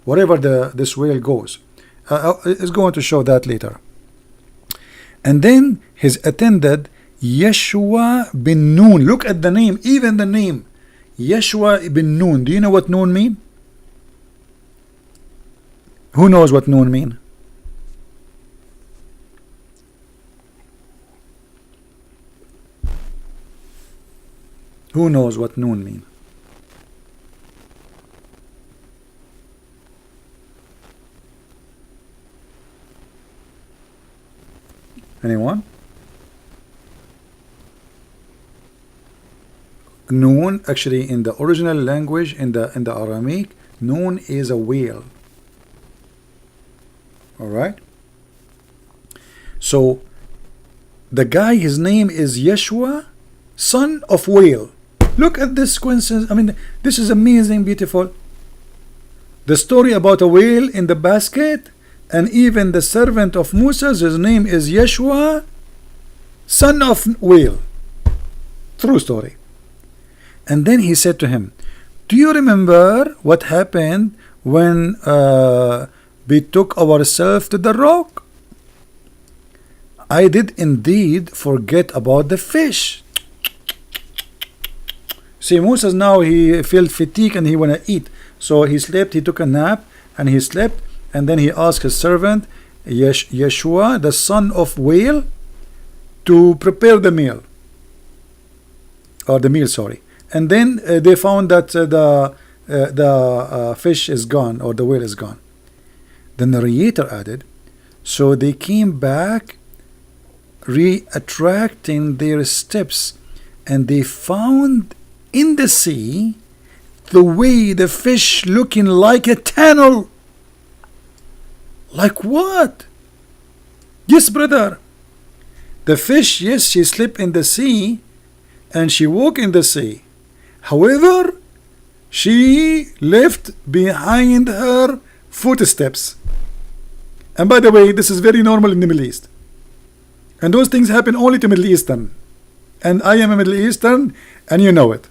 Wherever this whale goes, it's going to show that later. And then his attendant Yeshua bin Nun. Look at the name, even the name, Yeshua bin Nun. Do you know what Nun mean? Who knows what Nun mean? Who knows what Nun mean? Anyone? Noon, actually, in the original language, in the Aramaic, noon is a whale. All right. So the guy, his name is Yeshua, son of whale. Look at this coincidence. I mean, this is amazing, beautiful. The story about a whale in the basket. And even the servant of Musa, his name is Yeshua, son of whale. True story. And then he said to him, do you remember what happened when we took ourselves to the rock? I did indeed forget about the fish. See, Musa now he felt fatigue and he want to eat. So he slept, he took a nap and he slept. And then he asked his servant, Yeshua, the son of whale, to prepare the meal. Or the meal, sorry. And then they found that the fish is gone, or the whale is gone. The narrator added, so they came back, retracting their steps, and they found in the sea the way the fish looking like a tunnel. Like what? Yes, brother. The fish, yes, she slept in the sea and she walked in the sea. However, she left behind her footsteps. And by the way, this is very normal in the Middle East. And those things happen only to Middle Eastern. And I am a Middle Eastern, and you know it.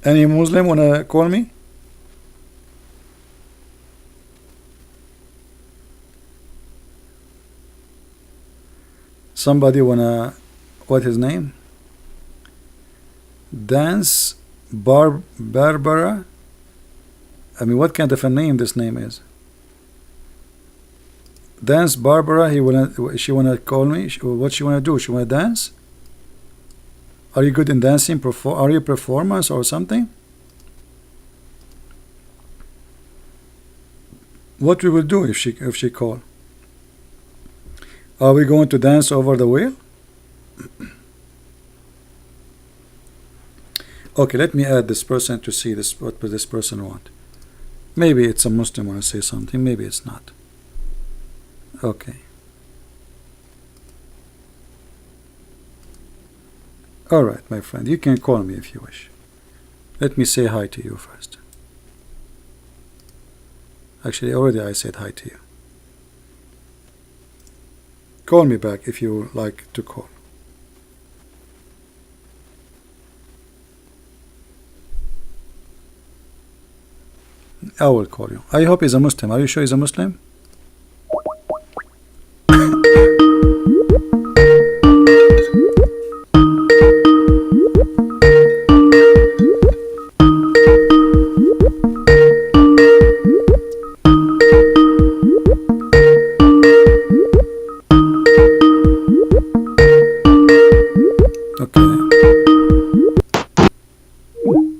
Any Muslim wanna call me? Somebody wanna, what his name? Dance Barbara. I mean, what kind of a name this name is? Dance Barbara. She wanna call me. What she wanna do? She wanna dance? Are you good in dancing? Are you a performance or something? What we will do if she call? Are we going to dance over the whale? Okay, let me add this person to see this. What does this person want? Maybe it's a Muslim want to say something. Maybe it's not. Okay. All right, my friend. You can call me if you wish. Let me say hi to you first. Actually, already I said hi to you. Call me back if you like to call. I will call you. I hope he's a Muslim. Are you sure he's a Muslim? Okay.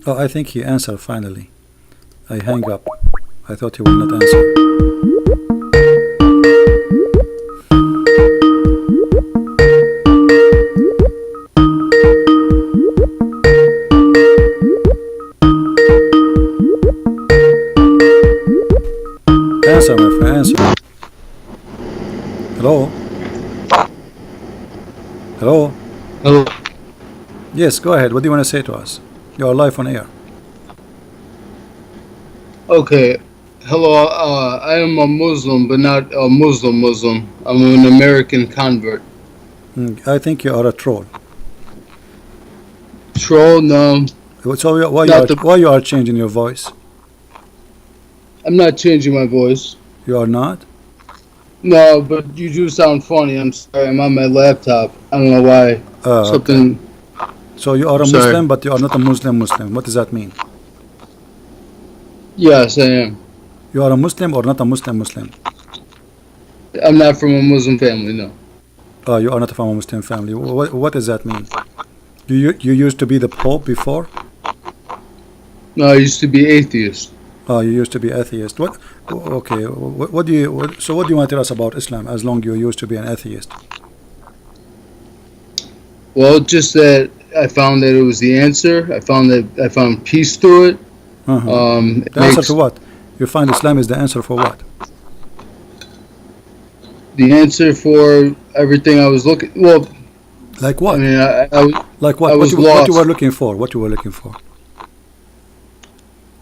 Oh, I think he answered finally. I hang up. I thought he would not answer. Answer, my friend, answer. Hello? Hello? Hello. Yes, go ahead. What do you want to say to us? You are live on air. Okay. Hello. I am a Muslim, but not a Muslim. I'm an American convert. I think you are a troll. Troll? No. So why you are changing your voice? I'm not changing my voice. You are not? No, but you do sound funny. I'm sorry. I'm on my laptop. I don't know why. Something. Okay. So you are a Muslim, but you are not a Muslim. What does that mean? Yes, I am. You are a Muslim or not a Muslim? I'm not from a Muslim family, no. You are not from a Muslim family. What does that mean? You used to be the Pope before? No, I used to be atheist. You used to be atheist. What? Okay. What do you want to tell us about Islam? As long you used to be an atheist. Well, just that I found that it was the answer. I found peace through it. The answer to what? You find Islam is the answer for what? The answer for everything I was looking. Well, like what? I mean, like what? I was what lost. You were looking for? What you were looking for?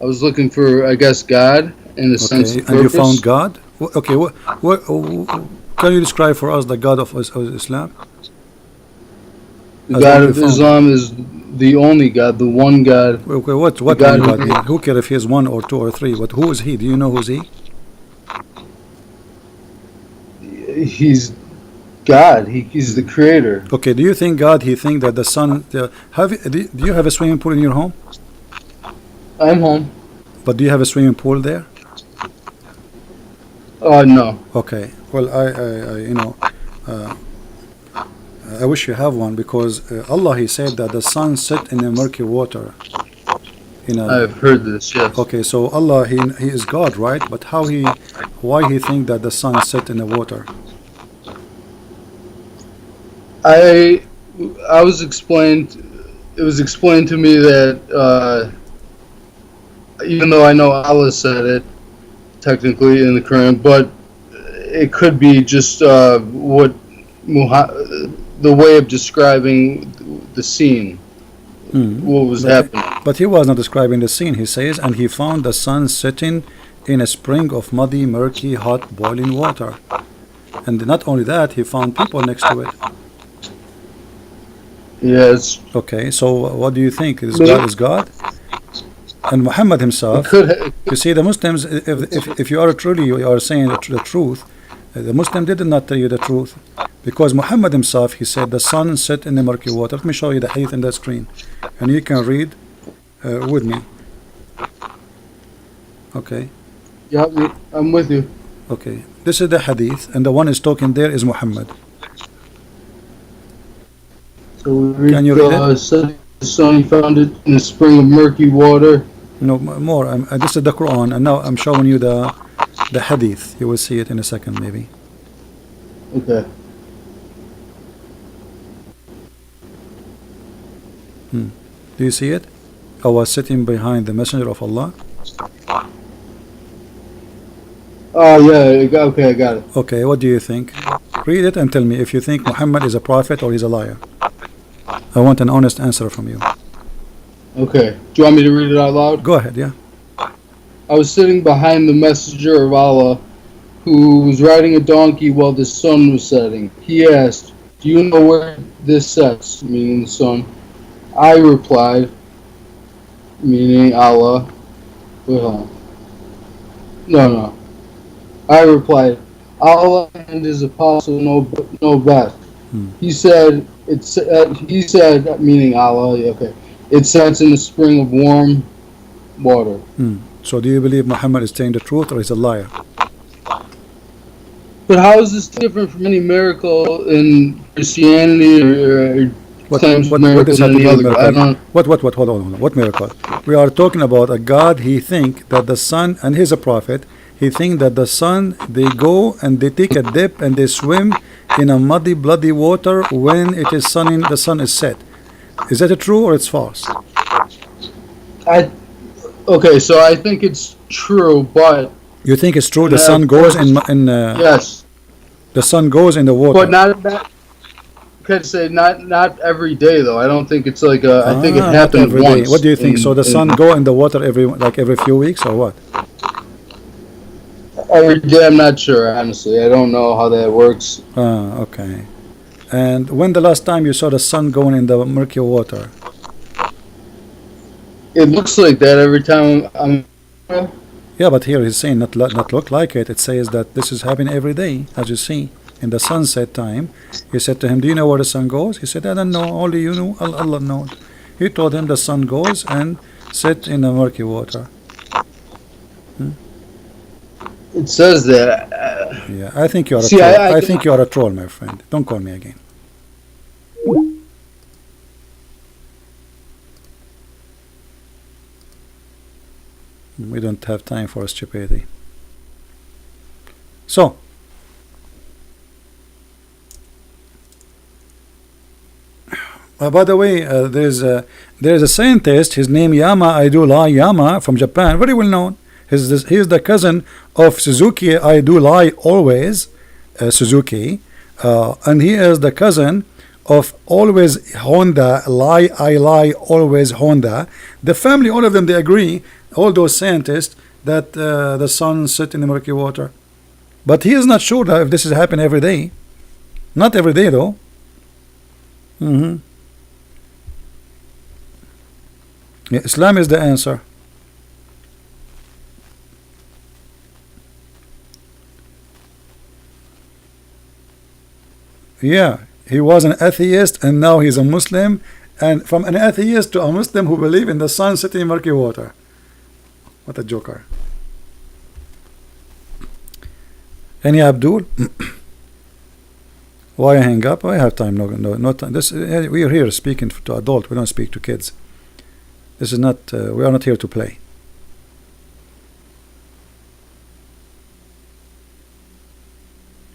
I was looking for, I guess, God in the sense of purpose. And you found God? Okay. Can you describe for us the God of Islam? The God of Islam is the only God, the one God. Okay, what one God? Who cares if he is one or two or three? But who is he? Do you know who's he? He's God. He's the creator. Okay. Do you think God? He think that the sun? Do you have a swimming pool in your home? I'm home. But do you have a swimming pool there? No. Okay. Well, I wish you have one, because Allah, He said that the sun set in the murky water. I've heard this. Yes. Okay, so Allah, He is God, right? But why He think that the sun set in the water? I was explained. It was explained to me that even though I know Allah said it technically in the Quran, but it could be just what the way of describing the scene, what was happening. But he was not describing the scene. He says, and he found the sun setting in a spring of muddy, murky, hot, boiling water. And not only that, he found people next to it. Yes. Okay, so what do you think? God is God? And Muhammad himself, you see, the Muslims, if you are saying the truth, the Muslim did not tell you the truth, because Muhammad himself, he said the sun set in the murky water. Let me show you the hadith in the screen, and you can read with me. Okay. Yeah, I'm with you. Okay, this is the hadith, and the one is talking there is Muhammad. So we read, can you read it? The sun found it in a spring of murky water. No more. This is the Quran, and now I'm showing you the hadith. You will see it in a second, maybe. Okay. Do you see it? I was sitting behind the Messenger of Allah. Oh yeah, okay, I got it. Okay, what do you think? Read it and tell me if you think Muhammad is a prophet or he's a liar. I want an honest answer from you. Okay, do you want me to read it out loud? Go ahead, yeah. I was sitting behind the messenger of Allah, who was riding a donkey while the sun was setting. He asked, "Do you know where this sets?" Meaning the sun. I replied, meaning Allah. Wait, hold on. No. I replied, Allah and His apostle know best. He said, meaning Allah. Okay, it sets in the spring of warm water. So do you believe Muhammad is telling the truth or he's a liar? But how is this different from any miracle in Christianity or What claims what miracles is in any happening with other? I miracle? don't. Hold on. What miracle? We are talking about a God. He think that the sun, and he's a prophet. He think that the sun, they go and they take a dip and they swim in a muddy, bloody water when it is sunning. The sun is set. Is that true or it's false? Okay, so I think it's true, but You think it's true? The sun goes in yes, the sun goes in the water. but not. Could say not every day though. I don't think it's like a. I think it Not happened every day. once. What do you think? So the sun go in the water every few weeks or what? Every day, I'm not sure. Honestly, I don't know how that works. Okay. And when the last time you saw the sun going in the murky water? It looks like that every time I'm. Yeah, but here he's saying not look like it. It says that this is happening every day, as you see. In the sunset time, he said to him, "Do you know where the sun goes?" He said, "I don't know. Only you know. Allah knows." He told him the sun goes and set in the murky water. It says that. Yeah, I think you are a See, troll. I I think you are a troll, my friend. Don't call me again. We don't have time for stupidity. So, by the way, there's a scientist. His name Yama Aidulai Yama from Japan, very well known. He's the cousin of Suzuki Aidulai Always Suzuki, and he is the cousin of Always Honda Lie I Lie Always Honda. The family, all of them, they agree. All those scientists that the sun set in the murky water, but he is not sure that if this is happening every day. Not every day though. Yeah, Islam is the answer. Yeah, he was an atheist and now he's a Muslim, and from an atheist to a Muslim who believe in the sun setting in murky water. What a joker. Any Abdul? Why hang up? I have time. No time. We are here speaking to adults. We don't speak to kids. This is not. We are not here to play.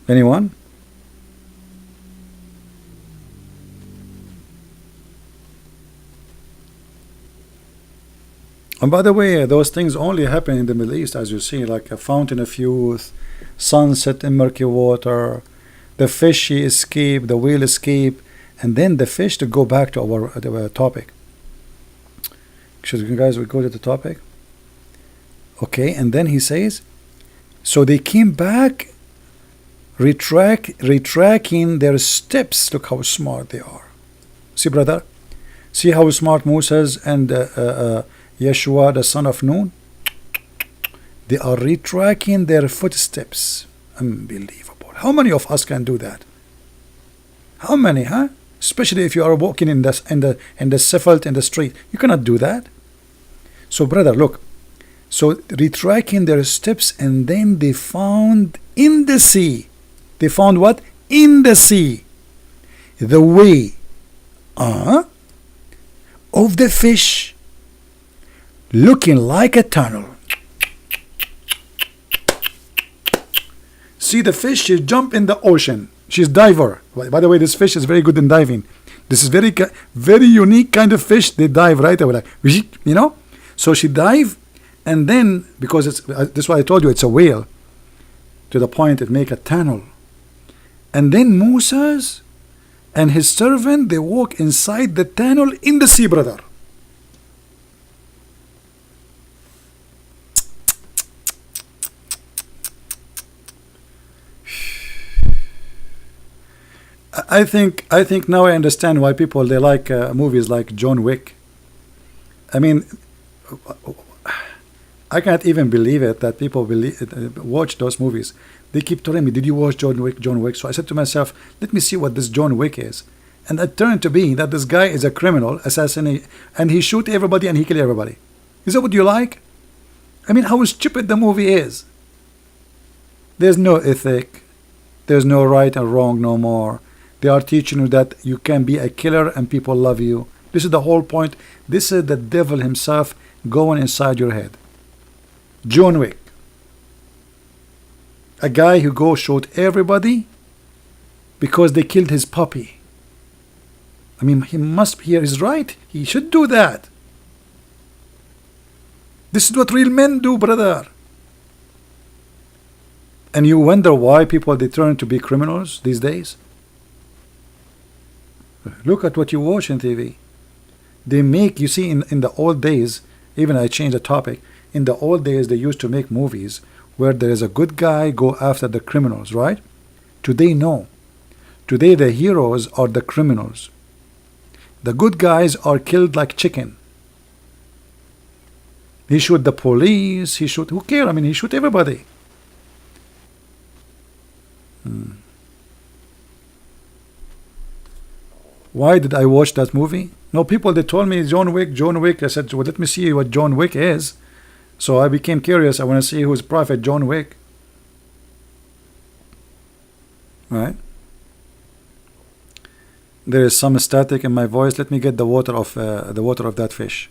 Anyone? And by the way, those things only happen in the Middle East, as you see, like a fountain of youth, sunset in murky water, the fish escape, the whale escape, and then the fish to go back to our topic. Should you guys go to the topic? Okay, and then he says, so they came back, retracking their steps. Look how smart they are. See, brother? See how smart Moses and Yeshua, the son of Nun? They are retracking their footsteps. Unbelievable. How many of us can do that? How many, huh? Especially if you are walking in the asphalt in the street. You cannot do that. So, brother, look. So, retracking their steps, and then they found in the sea. They found what? In the sea. The way of the fish looking like a tunnel. See the fish, she jump in the ocean. She's diver. By the way, this fish is very good in diving. This is very unique kind of fish. They dive right away, like, you know. So she dive, and then because it's that's why I told you it's a whale. To the point it make a tunnel, and then Moses and his servant, they walk inside the tunnel in the sea, brother. I think now I understand why people they like movies like John Wick. I mean, I can't even believe it that people watch those movies. They keep telling me, "Did you watch John Wick?" John Wick. So I said to myself, "Let me see what this John Wick is." And it turned to be that this guy is a criminal, assassin, and he shoot everybody and he kill everybody. Is that what you like? I mean, how stupid the movie is. There's no ethic. There's no right and wrong no more. They are teaching you that you can be a killer and people love you. This is the whole point. This is the devil himself going inside your head. John Wick. A guy who go shoot everybody because they killed his puppy. I mean, he must be here. He's right. He should do that. This is what real men do, brother. And you wonder why people they turn to be criminals these days. Look at what you watch on TV. They make, you see, in the old days, even I changed the topic, in the old days they used to make movies where there is a good guy go after the criminals, right? Today, no. Today the heroes are the criminals. The good guys are killed like chicken. He shoot the police, he shoot, who care? I mean, he shoot everybody. Why did I watch that movie? No, people they told me John Wick, John Wick. I said, well, let me see what John Wick is. So I became curious. I want to see who's Prophet John Wick. Right? There is some static in my voice. Let me get the water of that fish.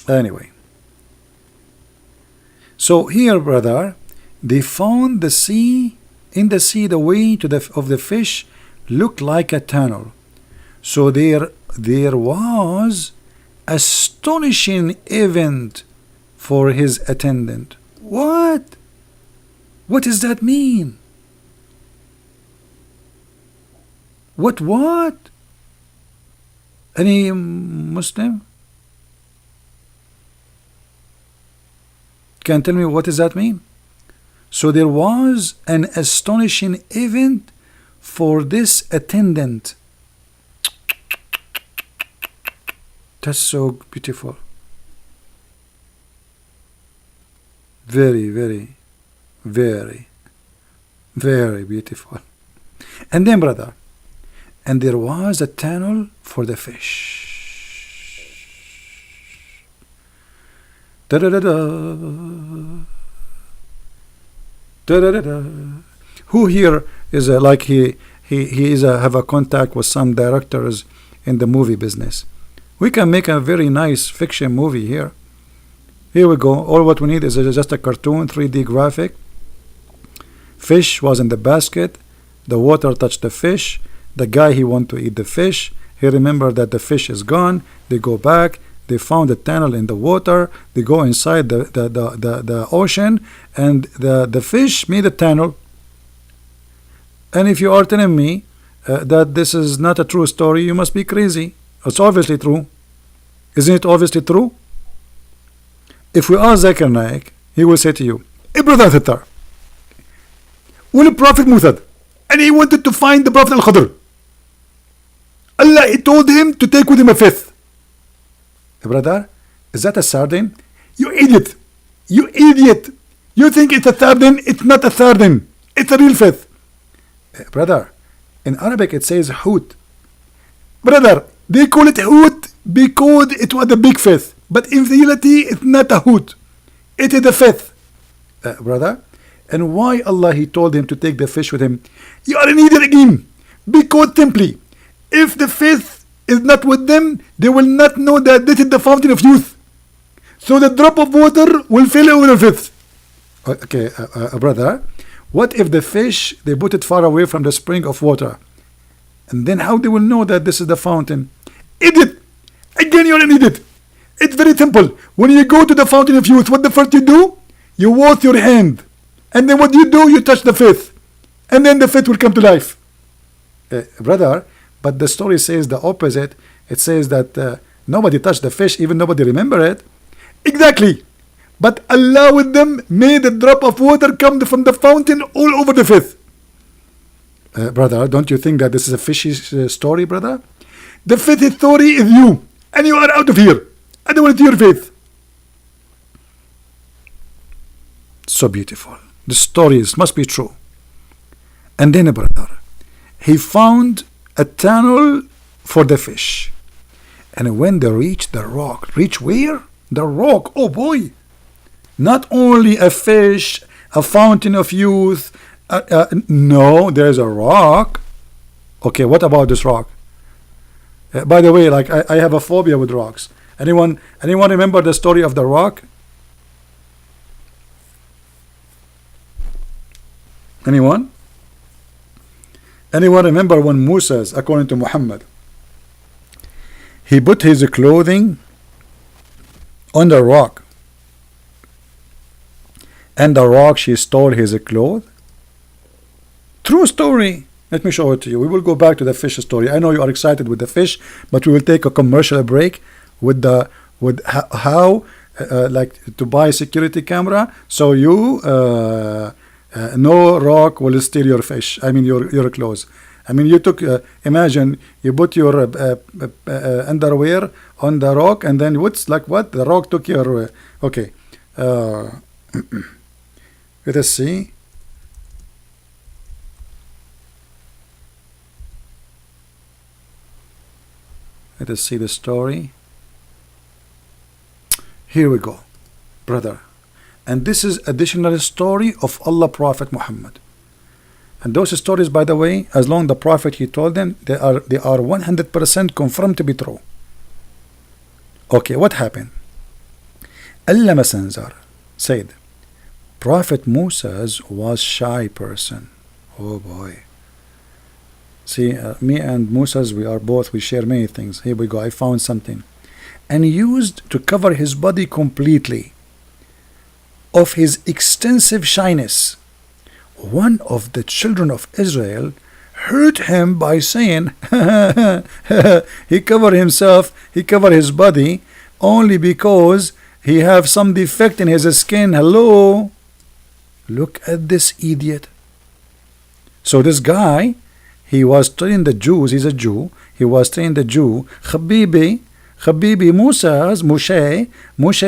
Anyway. So here, brother, they found the sea. In the sea, the way to of the fish looked like a tunnel. So there was astonishing event for his attendant. What? What does that mean? What? Any Muslim can tell me what does that mean? So there was an astonishing event for this attendant. That's so beautiful. Very, very, very, very beautiful. And then, brother, and there was a tunnel for the fish. Da-da-da-da. Da-da-da-da. Who here is like he is have a contact with some directors in the movie business? We can make a very nice fiction movie here. Here we go. All what we need is just a cartoon, 3D graphic. Fish was in the basket. The water touched the fish. The guy, he want to eat the fish. He remembered that the fish is gone. They go back. They found a tunnel in the water. They go inside the ocean, and the fish made a tunnel. And if you are telling me that this is not a true story, you must be crazy. It's obviously true. Isn't it obviously true? If we ask Zakir Naik, he will say to you, "Hey, brother Thatar, when the Prophet Musa, and he wanted to find the Prophet Al-Khadr, Allah, he told him to take with him a fifth. Hey, brother, is that a sardine? You idiot! You idiot! You think it's a sardine? It's not a sardine. It's a real fifth. Hey, brother, in Arabic it says hoot. Brother, they call it hoot because it was a big fifth. But in reality, it's not a hoot. It is a fifth. Brother, and why Allah he told him to take the fish with him? You are an idiot again. Because simply, if the fifth is not with them, they will not know that this is the fountain of youth. So the drop of water will fill over the fifth. Okay, brother, What if the fish, they put it far away from the spring of water? And then how they will know that this is the fountain? Idiot! Again, you're an idiot. It's very simple. When you go to the fountain of youth, what the first you do? You wash your hand. And then what you do? You touch the fifth. And then the fifth will come to life. Brother, but the story says the opposite. It says that nobody touched the fish, even nobody remember it. Exactly. But Allah with them made a drop of water come from the fountain all over the fifth. Brother, don't you think that this is a fishy story, brother? The fifth authority is you. And you are out of here. I don't want to your faith. So beautiful. The stories must be true. And then, brother, he found a tunnel for the fish. And when they reached the rock, reach where? The rock. Oh boy. Not only a fish, a fountain of youth. No, there's a rock. Okay, what about this rock? By the way, like I have a phobia with rocks. Anyone remember the story of the rock? Anyone? Anyone remember when Moses, according to Muhammad, he put his clothing on the rock, and the rock, she stole his clothes? True story. Let me show it to you. We will go back to the fish story. I know you are excited with the fish, but we will take a commercial break with how like to buy security camera, so you no rock will steal your fish. I mean your clothes. I mean you took imagine you put your underwear on the rock, and then what's like what the rock took your okay. Let us see. Let us see the story. Here we go, brother. And this is additional story of Allah Prophet Muhammad. And those stories, by the way, as long the Prophet he told them, they are 100% confirmed to be true. Okay, what happened? Allah Messenger said, Prophet Moses was shy person. Oh boy. See, me and Moses, we share many things. Here we go, I found something. And used to cover his body completely of his extensive shyness. One of the children of Israel hurt him by saying, he covered himself, he covered his body only because he have some defect in his skin. Hello? Look at this idiot. So this guy, he was telling the Jews, he's a Jew, he was telling the Jew, Habibi Moshe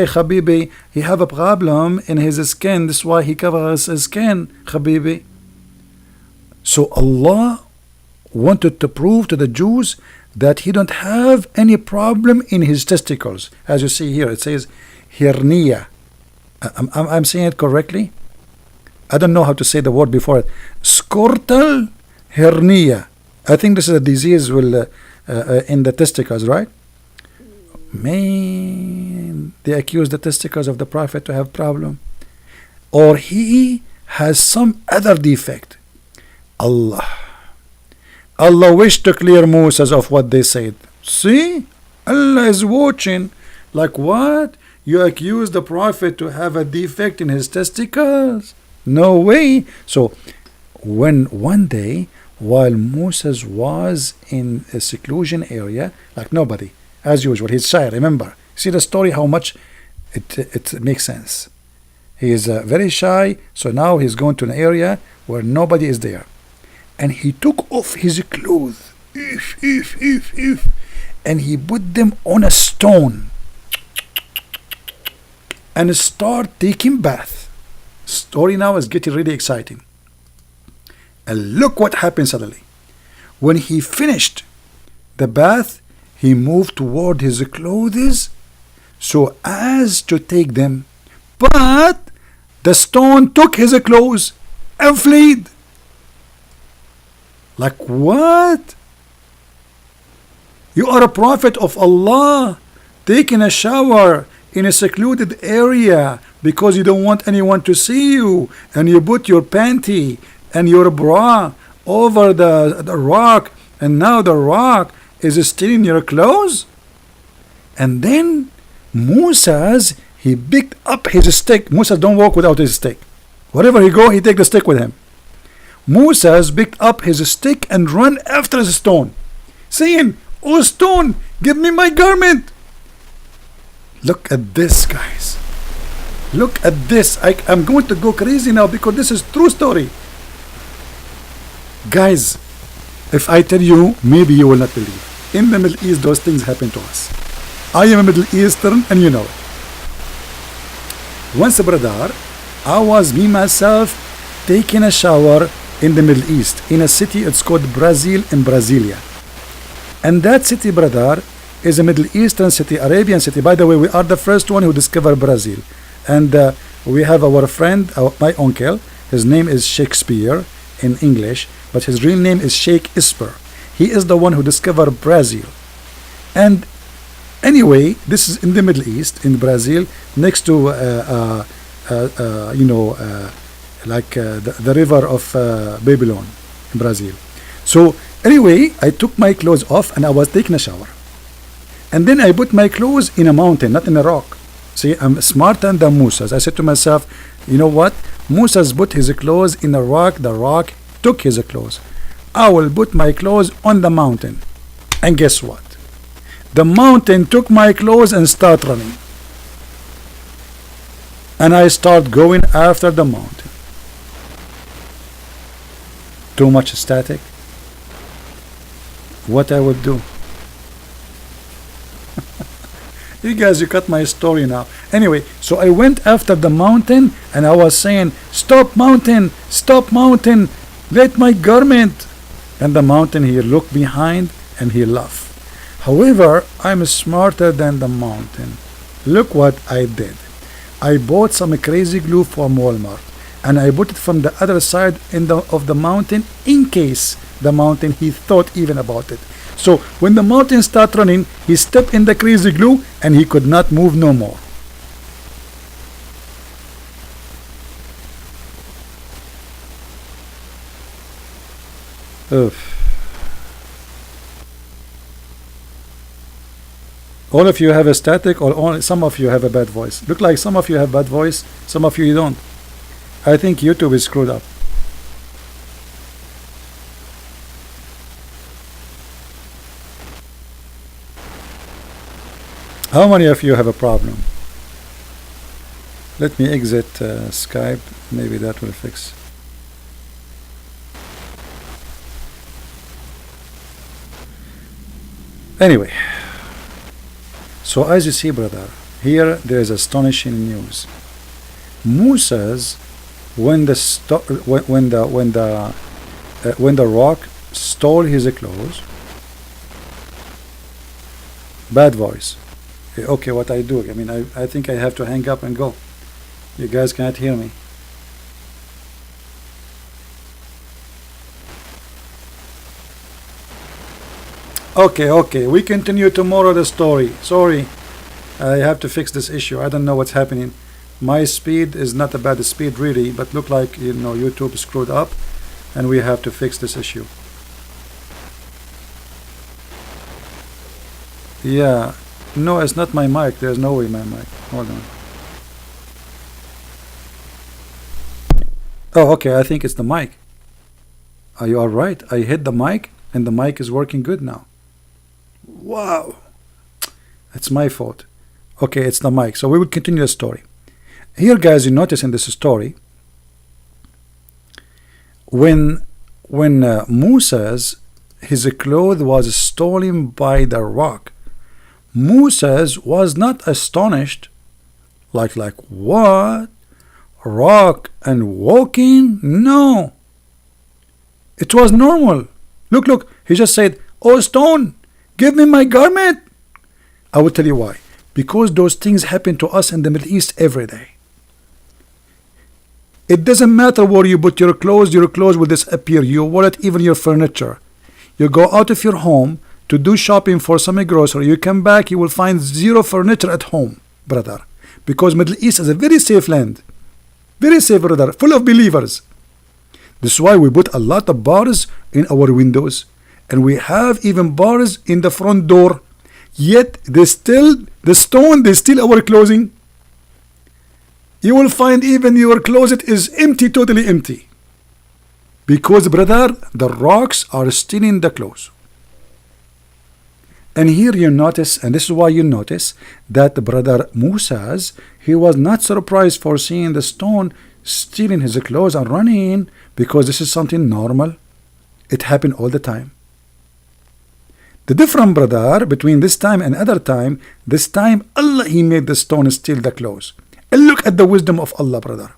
Habibi, he have a problem in his skin, that's why he covers his skin, Habibi. So Allah wanted to prove to the Jews that he don't have any problem in his testicles. As you see here, it says hernia. I'm saying it correctly? I don't know how to say the word before it. Scrotal hernia. I think this is a disease will in the testicles, right? Man, they accuse the testicles of the Prophet to have problem, or he has some other defect. Allah wished to clear Moses of what they said. See, Allah is watching. Like what? You accuse the Prophet to have a defect in his testicles? No way. So when one day, while Moses was in a seclusion area, like nobody, as usual, he's shy, remember. See the story, how much it makes sense. He is very shy, so now he's going to an area where nobody is there. And he took off his clothes, and he put them on a stone and start taking bath. Story now is getting really exciting. And look what happened suddenly. When he finished the bath, he moved toward his clothes so as to take them, but the stone took his clothes and fled. Like what? You are a prophet of Allah, taking a shower, in a secluded area because you don't want anyone to see you, and you put your panty and your bra over the rock, and now the rock is stealing your clothes? And then Moses, he picked up his stick. Moses don't walk without his stick. Wherever he go, he take the stick with him. Moses picked up his stick and ran after the stone, saying, "Oh stone, give me my garment." Look at this, guys. Look at this. I'm going to go crazy now because this is true story. Guys, if I tell you, maybe you will not believe. In the Middle East, those things happen to us. I am a Middle Eastern, and you know it. Once, brother, I was me myself taking a shower in the Middle East, in a city, it's called Brazil, in Brasilia. And that city, brother, is a Middle Eastern city, Arabian city. By the way, we are the first one who discovered Brazil. And we have our friend, my uncle, his name is Shakespeare in English, but his real name is Sheikh Isper. He is the one who discovered Brazil. And anyway, this is in the Middle East, in Brazil, next to, the river of Babylon in Brazil. So anyway, I took my clothes off and I was taking a shower. And then I put my clothes in a mountain, not in a rock. See, I'm smarter than Moses. I said to myself, you know what? Moses put his clothes in a rock, the rock took his clothes. I will put my clothes on the mountain. And guess what? The mountain took my clothes and started running. And I start going after the mountain. Too much static. What I would do? You guys, you got my story now. Anyway, so I went after the mountain and I was saying, stop mountain, let my garment. And the mountain, he looked behind and he laughed. However, I'm smarter than the mountain. Look what I did. I bought some crazy glue from Walmart and I put it from the other side of the mountain in case the mountain, he thought even about it. So when the mountain started running, he stepped in the crazy glue and he could not move no more. Oof. All of you have a static, or only some of you have a bad voice. Look like some of you have bad voice, some of you don't. I think YouTube is screwed up. How many of you have a problem? Let me exit Skype. Maybe that will fix. Anyway, so as you see, brother, here there is astonishing news. Moses, when the rock stole his clothes, bad voice. Okay, what I do? I mean, I think I have to hang up and go. You guys cannot hear me. Okay, we continue tomorrow the story. Sorry, I have to fix this issue. I don't know what's happening. My speed is not a bad speed really, but look like, you know, YouTube screwed up and we have to fix this issue. Yeah, no, it's not my mic. There's no way my mic. Hold on. Oh, okay, I think it's the mic. Are you alright? I hit the mic and the mic is working good now. Wow, it's my fault. Okay, it's the mic. So we will continue the story. Here, guys, you notice in this story, when Moses, his clothes was stolen by the rock, Moses was not astonished, like what? Rock and walking? No. It was normal. Look, he just said, oh stone, give me my garment. I will tell you why. Because those things happen to us in the Middle East every day. It doesn't matter where you put your clothes will disappear, your wallet, even your furniture. You go out of your home to do shopping for some grocery, you come back, you will find zero furniture at home. brother, because Middle East is a very safe land, very safe, brother, full of believers. This is why we put a lot of bars in our windows, and we have even bars in the front door. Yet the stone, they steal our clothing. You will find even your closet is empty, totally empty, because, brother, the rocks are stealing the clothes. And here you notice, and this is why you notice that brother Moses, he was not surprised for seeing the stone stealing his clothes and running, because this is something normal. It happened all the time. The difference, brother, between this time and other time, this time Allah, he made the stone steal the clothes. And look at the wisdom of Allah, brother.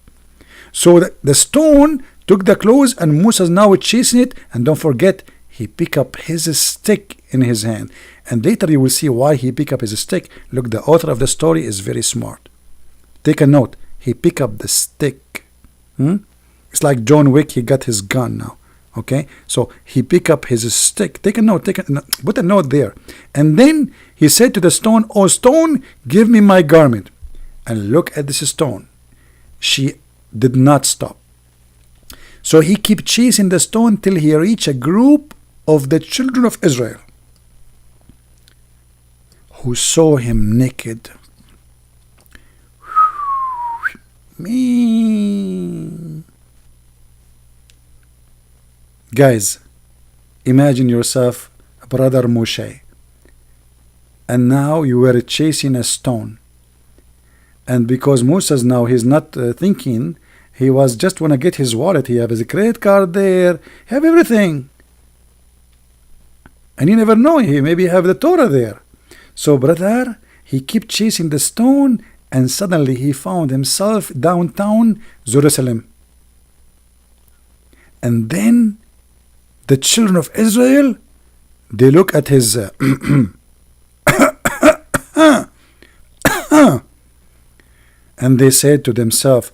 So the stone took the clothes, and Moses now chasing it, and don't forget, he picked up his stick in his hand. And later you will see why he picked up his stick. Look, the author of the story is very smart. Take a note. He picked up the stick. It's like John Wick, he got his gun now. Okay, so he picked up his stick. Take a note, put a note there. And then he said to the stone, "Oh stone, give me my garment." And look at this stone. She did not stop. So he kept chasing the stone till he reached a group of the children of Israel who saw him naked. Me. Guys, imagine yourself, brother Moshe, and now you were chasing a stone. And because Moses now he's not thinking, he was just want to get his wallet. He have his credit card there, have everything. And you never know, he maybe have the Torah there. So brother, he kept chasing the stone, and suddenly he found himself downtown Jerusalem. And then the children of Israel, they look at his and they said to themselves,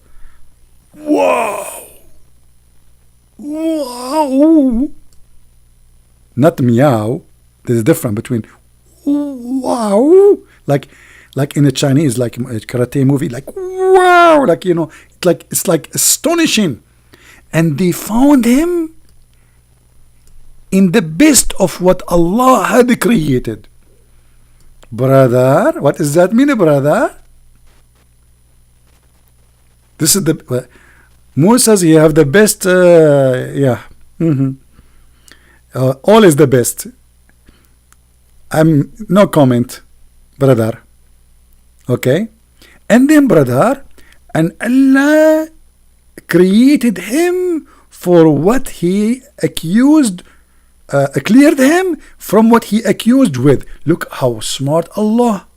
"Wow, wow." Not meow. There's a difference between wow, like in the Chinese, like a karate movie, like wow, like it's like astonishing. And they found him in the best of what Allah had created. Brother, what does that mean, brother? This is the Moses, you have the best, yeah. All is the best. I'm no comment, brother. Okay? And then, brother, and Allah created him for what he accused, cleared him from what he accused with. Look how smart Allah.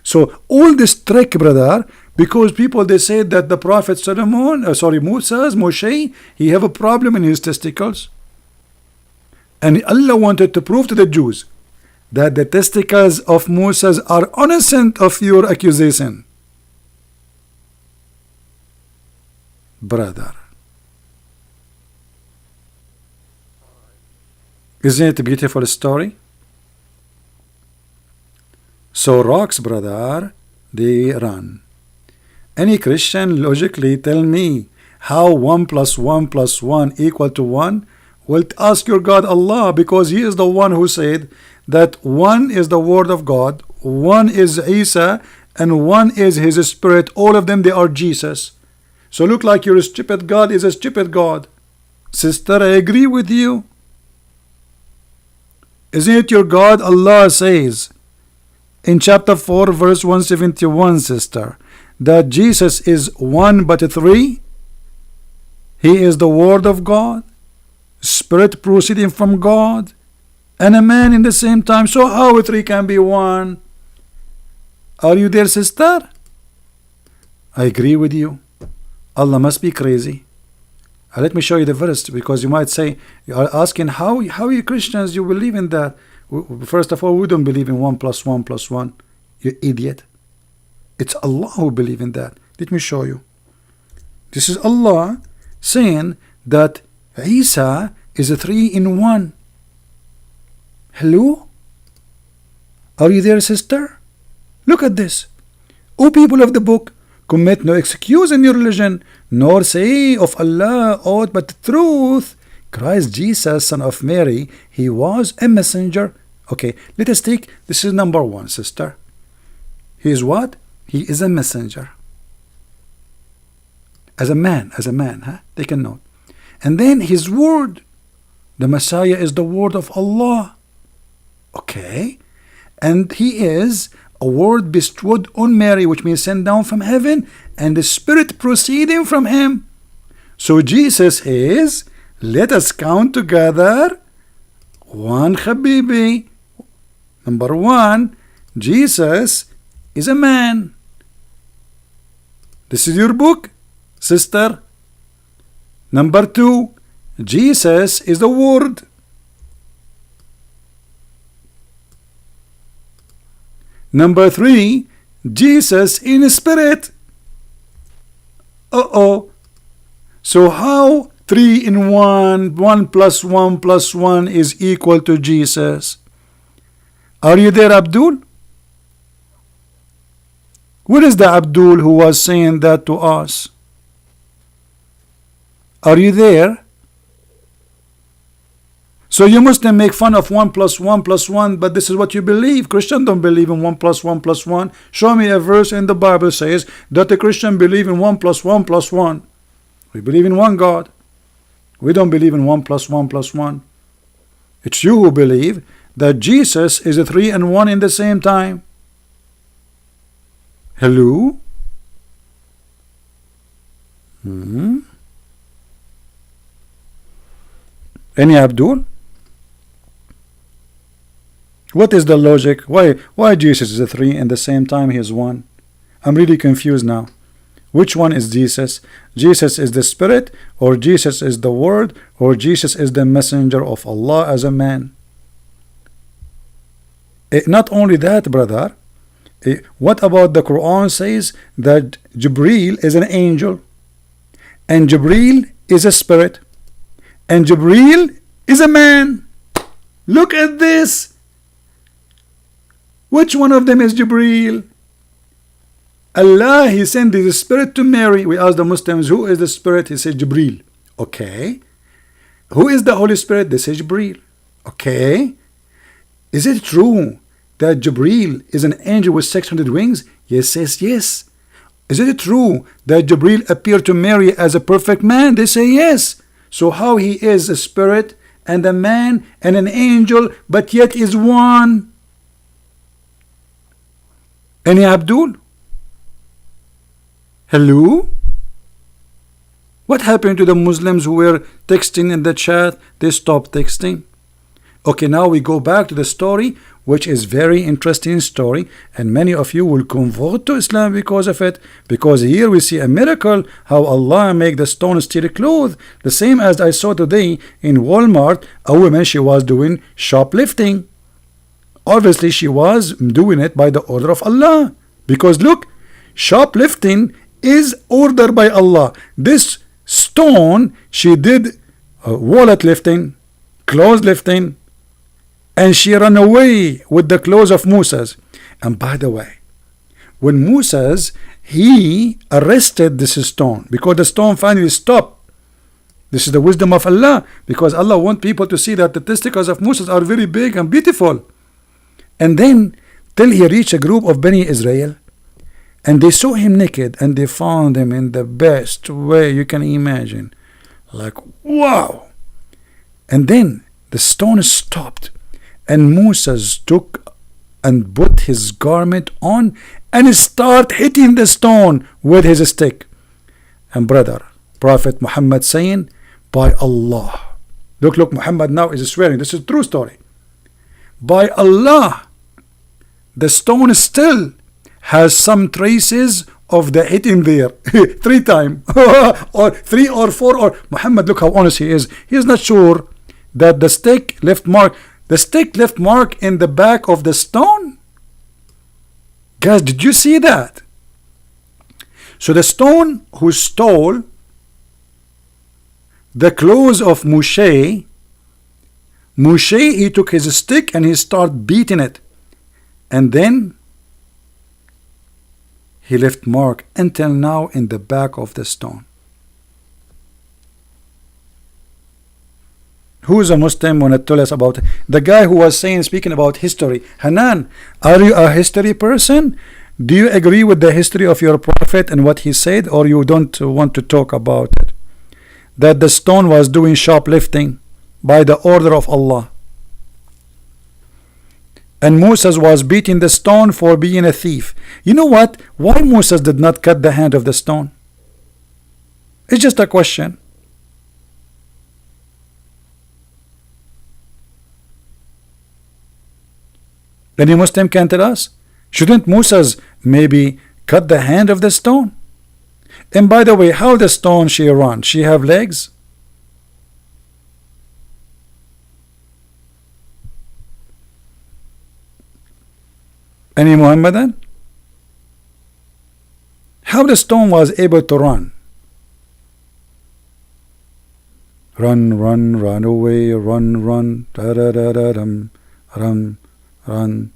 So all this trick, brother, because people, they say that the Prophet Moshe, he have a problem in his testicles. And Allah wanted to prove to the Jews that the testicles of Moses are innocent of your accusation. Brother, isn't it a beautiful story? So rocks, brother, they run. Any Christian logically tell me how 1 + 1 + 1 equal to 1? Well, ask your God Allah, because He is the one who said that 1 is the word of God, 1 is Isa, and 1 is His Spirit. All of them, they are Jesus. So look like your stupid God is a stupid God. Sister, I agree with you. Isn't it your God? Allah says in chapter 4 verse 171, sister, that Jesus is 1 but 3. He is the word of God, Spirit proceeding from God, and a man in the same time. So how 3 can be 1? Are you there, sister? I agree with you. Allah must be crazy. Let me show you the verse, because you might say, you are asking how you Christians, you believe in that. First of all, we don't believe in 1 + 1 + 1. You idiot. It's Allah who believe in that. Let me show you. This is Allah saying that Isa is a 3 in 1. Hello? Are you there, sister? Look at this. O people of the book, commit no excuse in your religion, nor say of Allah aught but the truth. Christ Jesus, son of Mary, he was a messenger. Okay, let us take, this is number one, sister. He is what? He is a messenger. As a man, huh? Take a note. And then his word, the Messiah is the word of Allah. Okay, and he is a word bestowed on Mary, which means sent down from heaven, and the Spirit proceeding from him. So Jesus is, let us count together, one Habibi. Number one, Jesus is a man. This is your book, sister. Number two, Jesus is the word. Number three, Jesus in spirit. So how 3 in 1, 1 plus 1 plus 1 is equal to Jesus? Are you there, Abdul? Where is the Abdul who was saying that to us? Are you there? So you Muslim make fun of 1 plus 1 plus 1, but this is what you believe. Christian don't believe in 1 plus 1 plus 1. Show me a verse in the Bible says that the Christian believe in 1 plus 1 plus 1. We believe in one God. We don't believe in 1 plus 1 plus 1. It's you who believe that Jesus is a 3 and 1 in the same time. Hello? Any Abdul? What is the logic? Why Jesus is a 3 and the same time he is 1? I'm really confused now. Which one is Jesus? Jesus is the Spirit, or Jesus is the Word, or Jesus is the messenger of Allah as a man? Not only that, brother. What about the Quran says that Jibreel is an angel, and Jibreel is a spirit, and Jibreel is a man? Look at this. Which one of them is Jibreel? Allah, he sent his spirit to Mary. We asked the Muslims, who is the spirit? He said Jibreel. Okay. Who is the Holy Spirit? They say Jibreel. Okay. Is it true that Jibreel is an angel with 600 wings? Yes, yes. Is it true that Jibreel appeared to Mary as a perfect man? They say yes. So how he is a spirit and a man and an angel, but yet is one? Any Abdul? Hello? What happened to the Muslims who were texting in the chat? They stopped texting. Okay, now we go back to the story, which is very interesting story, and many of you will convert to Islam because of it, because here we see a miracle, how Allah make the stone steal clothes, the same as I saw today in Walmart. A woman, she was doing shoplifting. Obviously she was doing it by the order of Allah, because look, shoplifting is ordered by Allah. This stone, she did wallet lifting, clothes lifting, and she ran away with the clothes of Moses. And by the way, when Moses, he arrested this stone, because the stone finally stopped. This is the wisdom of Allah, because Allah wants people to see that the testicles of Moses are very big and beautiful. And then till he reached a group of Bani Israel, and they saw him naked, and they found him in the best way you can imagine. Like, wow. And then the stone stopped, and Moses took and put his garment on and start hitting the stone with his stick. And brother, Prophet Muhammad saying, by Allah. Look, Muhammad now is swearing. This is a true story. By Allah, the stone still has some traces of the hitting there. 3 times or 3 or 4 or Muhammad, look how honest he is. He is not sure that the stick left mark. The stick left mark in the back of the stone. Guys, did you see that? So the stone who stole the clothes of Moshe, he took his stick and he started beating it, and then he left mark until now in the back of the stone. Who is a Muslim want to tell us about it? The guy who was saying, speaking about history. Hanan, are you a history person? Do you agree with the history of your prophet and what he said, or you don't want to talk about it? That the stone was doing shoplifting by the order of Allah. And Moses was beating the stone for being a thief. You know what? Why Moses did not cut the hand of the stone? It's just a question. Any Muslim can tell us? Shouldn't Moses maybe cut the hand of the stone? And by the way, how the stone she run? She have legs? Any Muhammadan? How the stone was able to run? Run, run, run away, run, run, da da da da dum, run, run,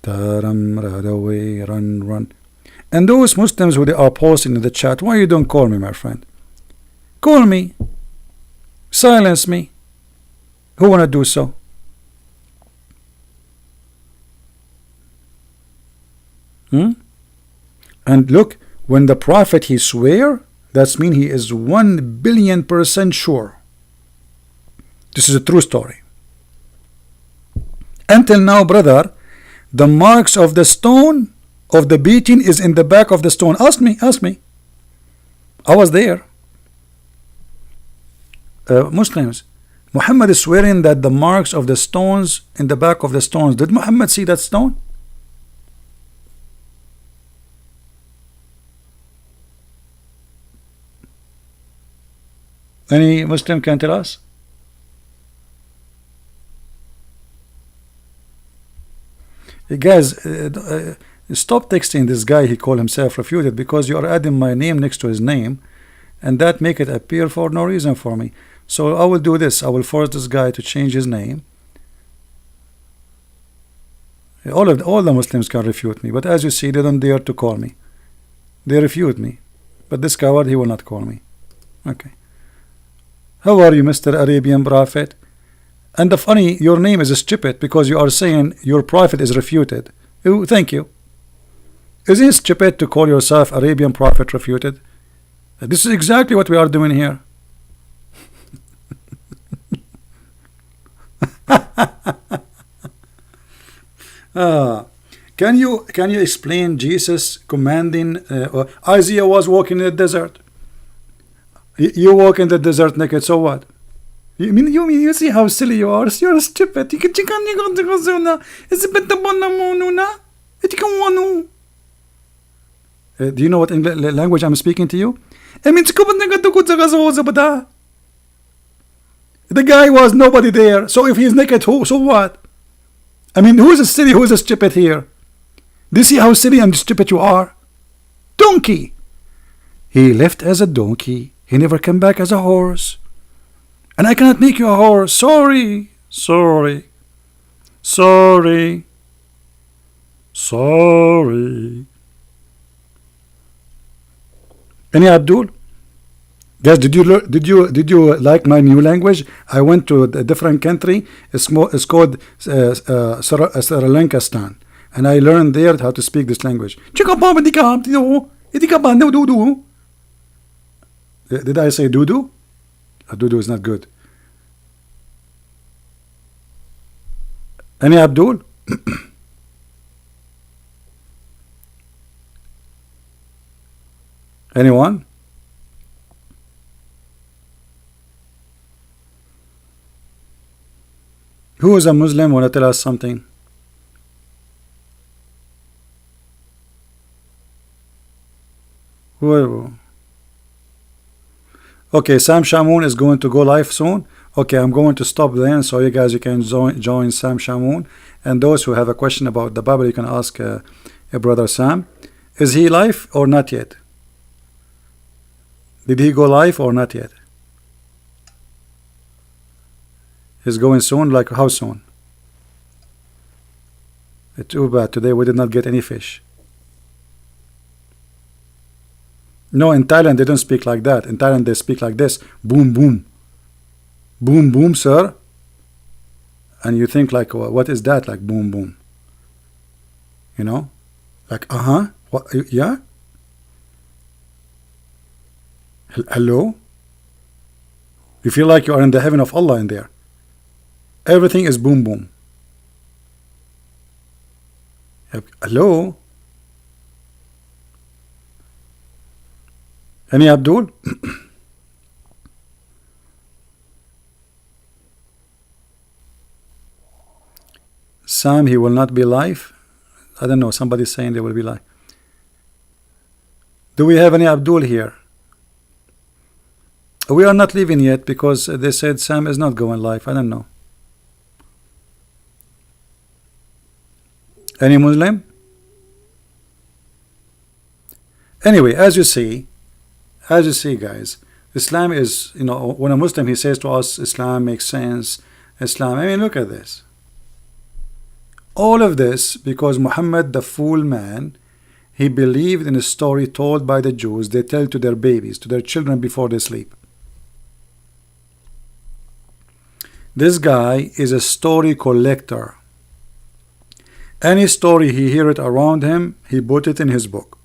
da dum, run away, run, run. And those Muslims who they are posting in the chat, why you don't call me, my friend? Call me. Silence me. Who wanna do so? And look, when the prophet he swear, that's mean he is 1,000,000,000% sure. This is a true story. Until now, brother, the marks of the stone of the beating is in the back of the stone. Ask me, ask me. I was there. Muslims, Muhammad is swearing that the marks of the stones in the back of the stones. Did Muhammad see that stone? Any Muslim can tell us? Hey guys, stop texting this guy. He called himself refuted, because you are adding my name next to his name, and that make it appear for no reason for me. So I will do this. I will force this guy to change his name. All the Muslims can refute me, but as you see, they don't dare to call me. They refute me, but this coward, he will not call me. Okay. How are you, Mr. Arabian Prophet? And the funny, your name is stupid because you are saying your prophet is refuted. Oh, thank you. Isn't it stupid to call yourself Arabian Prophet refuted? This is exactly what we are doing here. Can you explain Jesus commanding? Isaiah was walking in the desert. You walk in the desert naked, so what? You see how silly you are? You're stupid. Do you know what English language I'm speaking to you? The guy was nobody there. So if he's naked, who? So what? I mean, who is silly? Who is stupid here? Do you see how silly and stupid you are? Donkey. He left as a donkey. He never came back as a horse. And I cannot make you a horse. Sorry. Sorry. Sorry. Sorry. Any Abdul? Guys, did you like my new language? I went to a different country. It's called Sri Lanka, and I learned there how to speak this language. Did I say doo-doo? Doo-doo is not good. Any Abdul? Anyone? Who is a Muslim want to tell us something? Who? Okay, Sam Shamoon is going to go live soon. Okay, I'm going to stop then, so you guys can join Sam Shamoon, and those who have a question about the Bible, you can ask a brother Sam. Is he live or not yet? Did he go live or not yet? He's going soon. Like how soon? It's too bad. Today we did not get any fish. No, in Thailand they don't speak like that. In Thailand they speak like this. Boom, boom. Boom, boom, sir. And you think like, what is that? Like boom, boom. You know? Like, what? Yeah? Hello? You feel like you are in the heaven of Allah in there. Everything is boom, boom. Hello? Any Abdul? Sam, he will not be live. I don't know. Somebody's saying they will be live. Do we have any Abdul here? We are not leaving yet because they said Sam is not going live. I don't know. Any Muslim? Anyway, as you see, guys, Islam is, you know, when a Muslim, he says to us, Islam makes sense. Islam, I mean, look at this. All of this because Muhammad, the fool man, he believed in a story told by the Jews. They tell to their babies, to their children before they sleep. This guy is a story collector. Any story he hear it around him, he put it in his book.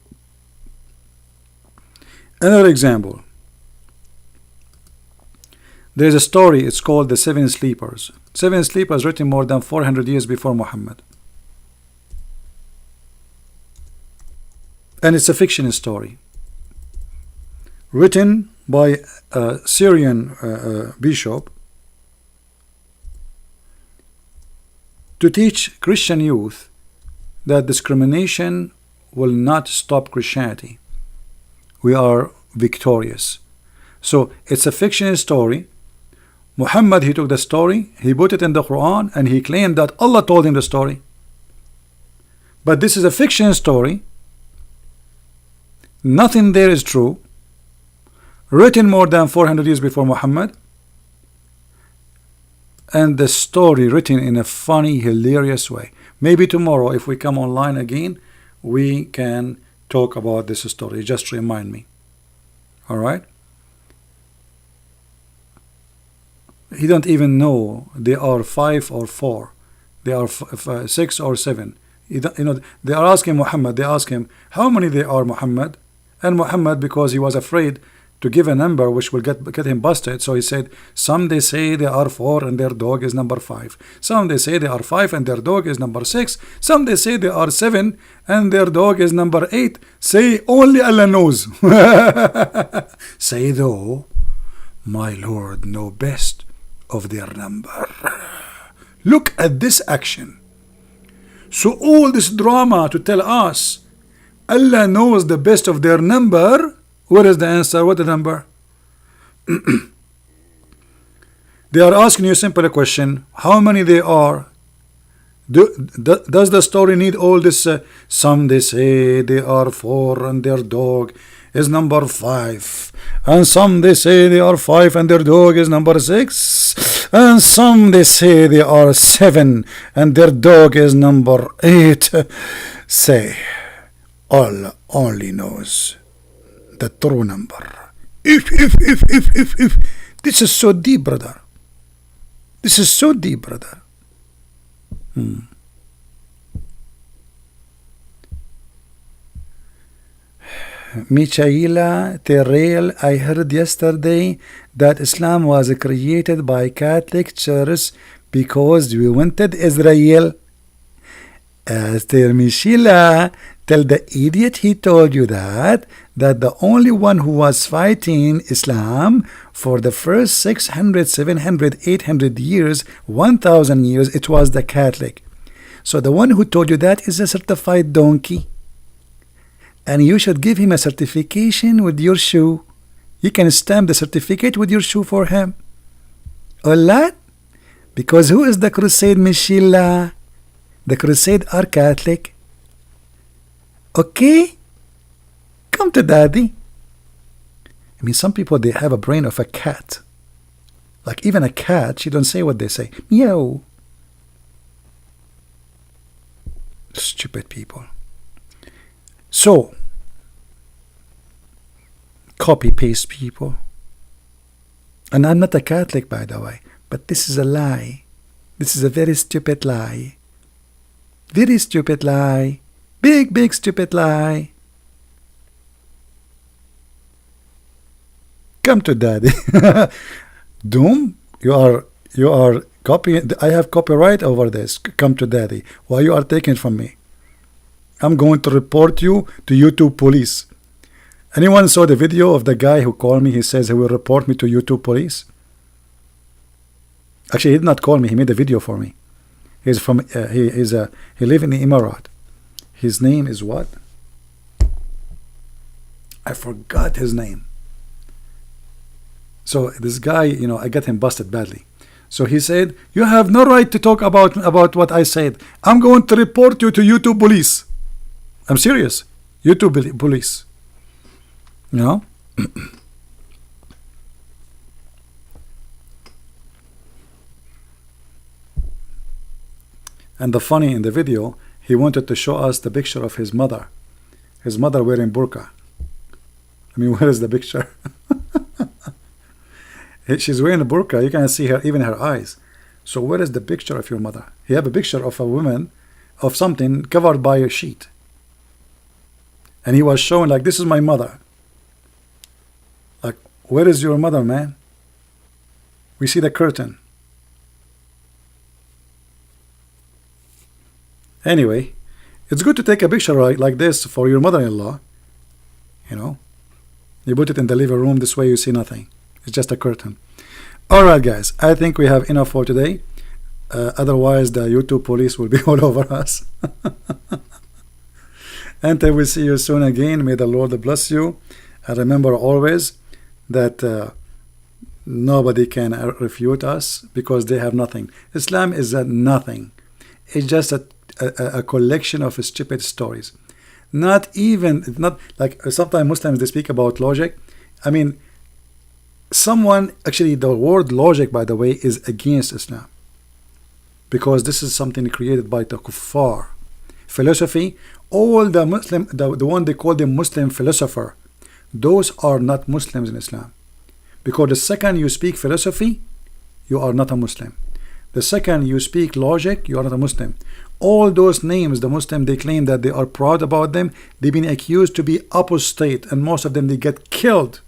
Another example. There's a story, it's called The Seven Sleepers. Seven Sleepers written more than 400 years before Muhammad. And it's a fiction story. Written by a Syrian bishop to teach Christian youth that discrimination will not stop Christianity. We are victorious. So it's a fiction story. Muhammad, he took the story, he put it in the Quran, and he claimed that Allah told him the story. But this is a fiction story. Nothing there is true. Written more than 400 years before Muhammad. And the story written in a funny, hilarious way. Maybe tomorrow, if we come online again, we can talk about this story. Just remind me. Alright? He don't even know they are 5 or 4. They are 6 or 7. You know, they are asking Muhammad, they ask him, how many they are, Muhammad? And Muhammad, because he was afraid to give a number which will get him busted, so he said, some they say they are 4 and their dog is number 5. Some they say they are 5 and their dog is number 6. Some they say they are 7 and their dog is number 8. Say, only Allah knows. Say though, my Lord know best of their number. Look at this action. So all this drama to tell us Allah knows the best of their number. What is the answer? What the number? They are asking you a simple question. How many they are? Does the story need all this? Some they say they are 4 and their dog is number 5. And some they say they are 5 and their dog is number 6. And some they say they are 7 and their dog is number 8. Say, Allah only knows the true number. If. This is so deep, brother. This is so deep, brother. Michaela Terrell, I heard yesterday that Islam was created by Catholic Church because we wanted Israel. Esther Michaela, tell the idiot he told you that the only one who was fighting Islam for the first 600, 700, 800 years, 1000 years, it was the Catholic. So the one who told you that is a certified donkey. And you should give him a certification with your shoe. You can stamp the certificate with your shoe for him. Alright? Because who is the crusade, Michela? The crusade are Catholic. Okay? Come to daddy. I mean, some people, they have a brain of a cat. Like even a cat, she don't say what they say. Meow. Stupid people. So, copy paste people. And I'm not a Catholic, by the way, but this is a lie. This is a very stupid lie. Very stupid lie. Big, big stupid lie. Come to daddy. Doom, you are copying. I have copyright over this. Come to daddy. Why you are taking it from me? I'm going to report you to YouTube police. Anyone saw the video of the guy who called me? He says he will report me to YouTube police. Actually, he did not call me. He made a video for me. He's from he live in the Emirate. His name is what? I forgot his name. So this guy, you know, I got him busted badly. So he said, you have no right to talk about what I said. I'm going to report you to YouTube police. I'm serious. YouTube police. You know? And the funny in the video, he wanted to show us the picture of his mother. His mother wearing burqa. I mean, where is the picture? She's wearing a burqa. You can see her, even her eyes. So where is the picture of your mother? You have a picture of a woman, of something covered by a sheet. And he was showing like, this is my mother. Like, where is your mother, man? We see the curtain. Anyway, it's good to take a picture like this for your mother-in-law. You know, you put it in the living room. This way you see nothing. It's just a curtain. Alright guys, I think we have enough for today. Otherwise the YouTube police will be all over us. Until we see you soon again, may the Lord bless you. And remember always that nobody can refute us because they have nothing. Islam is nothing. It's just a collection of stupid stories. Not like sometimes Muslims, they speak about logic. I mean, actually the word logic, by the way, is against Islam, because this is something created by the kuffar. Philosophy, all the Muslim, the one they call the Muslim philosopher, those are not Muslims in Islam, because the second you speak philosophy, you are not a Muslim. The second you speak logic, you are not a Muslim. All those names, the Muslim, they claim that they are proud about them. They've been accused to be apostate, and most of them, they get killed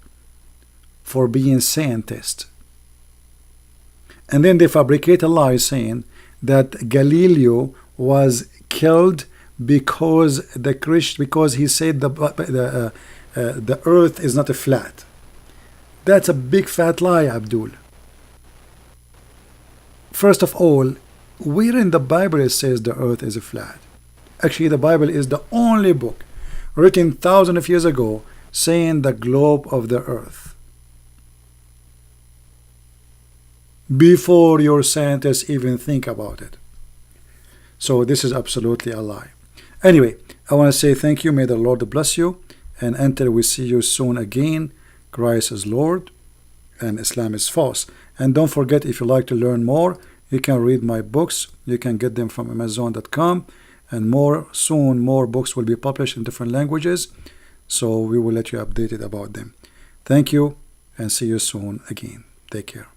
for being scientists. And then they fabricate a lie saying that Galileo was killed because he said the earth is not a flat. That's a big fat lie, Abdul. First of all, where in the Bible it says the earth is a flat? Actually, the Bible is the only book written thousands of years ago saying the globe of the earth, before your scientists even think about it. So this is absolutely a lie. Anyway, I want to say thank you. May the Lord bless you. And until we see you soon again, Christ is Lord and Islam is false. And don't forget, if you like to learn more, you can read my books. You can get them from Amazon.com. And soon more books will be published in different languages. So we will let you updated about them. Thank you and see you soon again. Take care.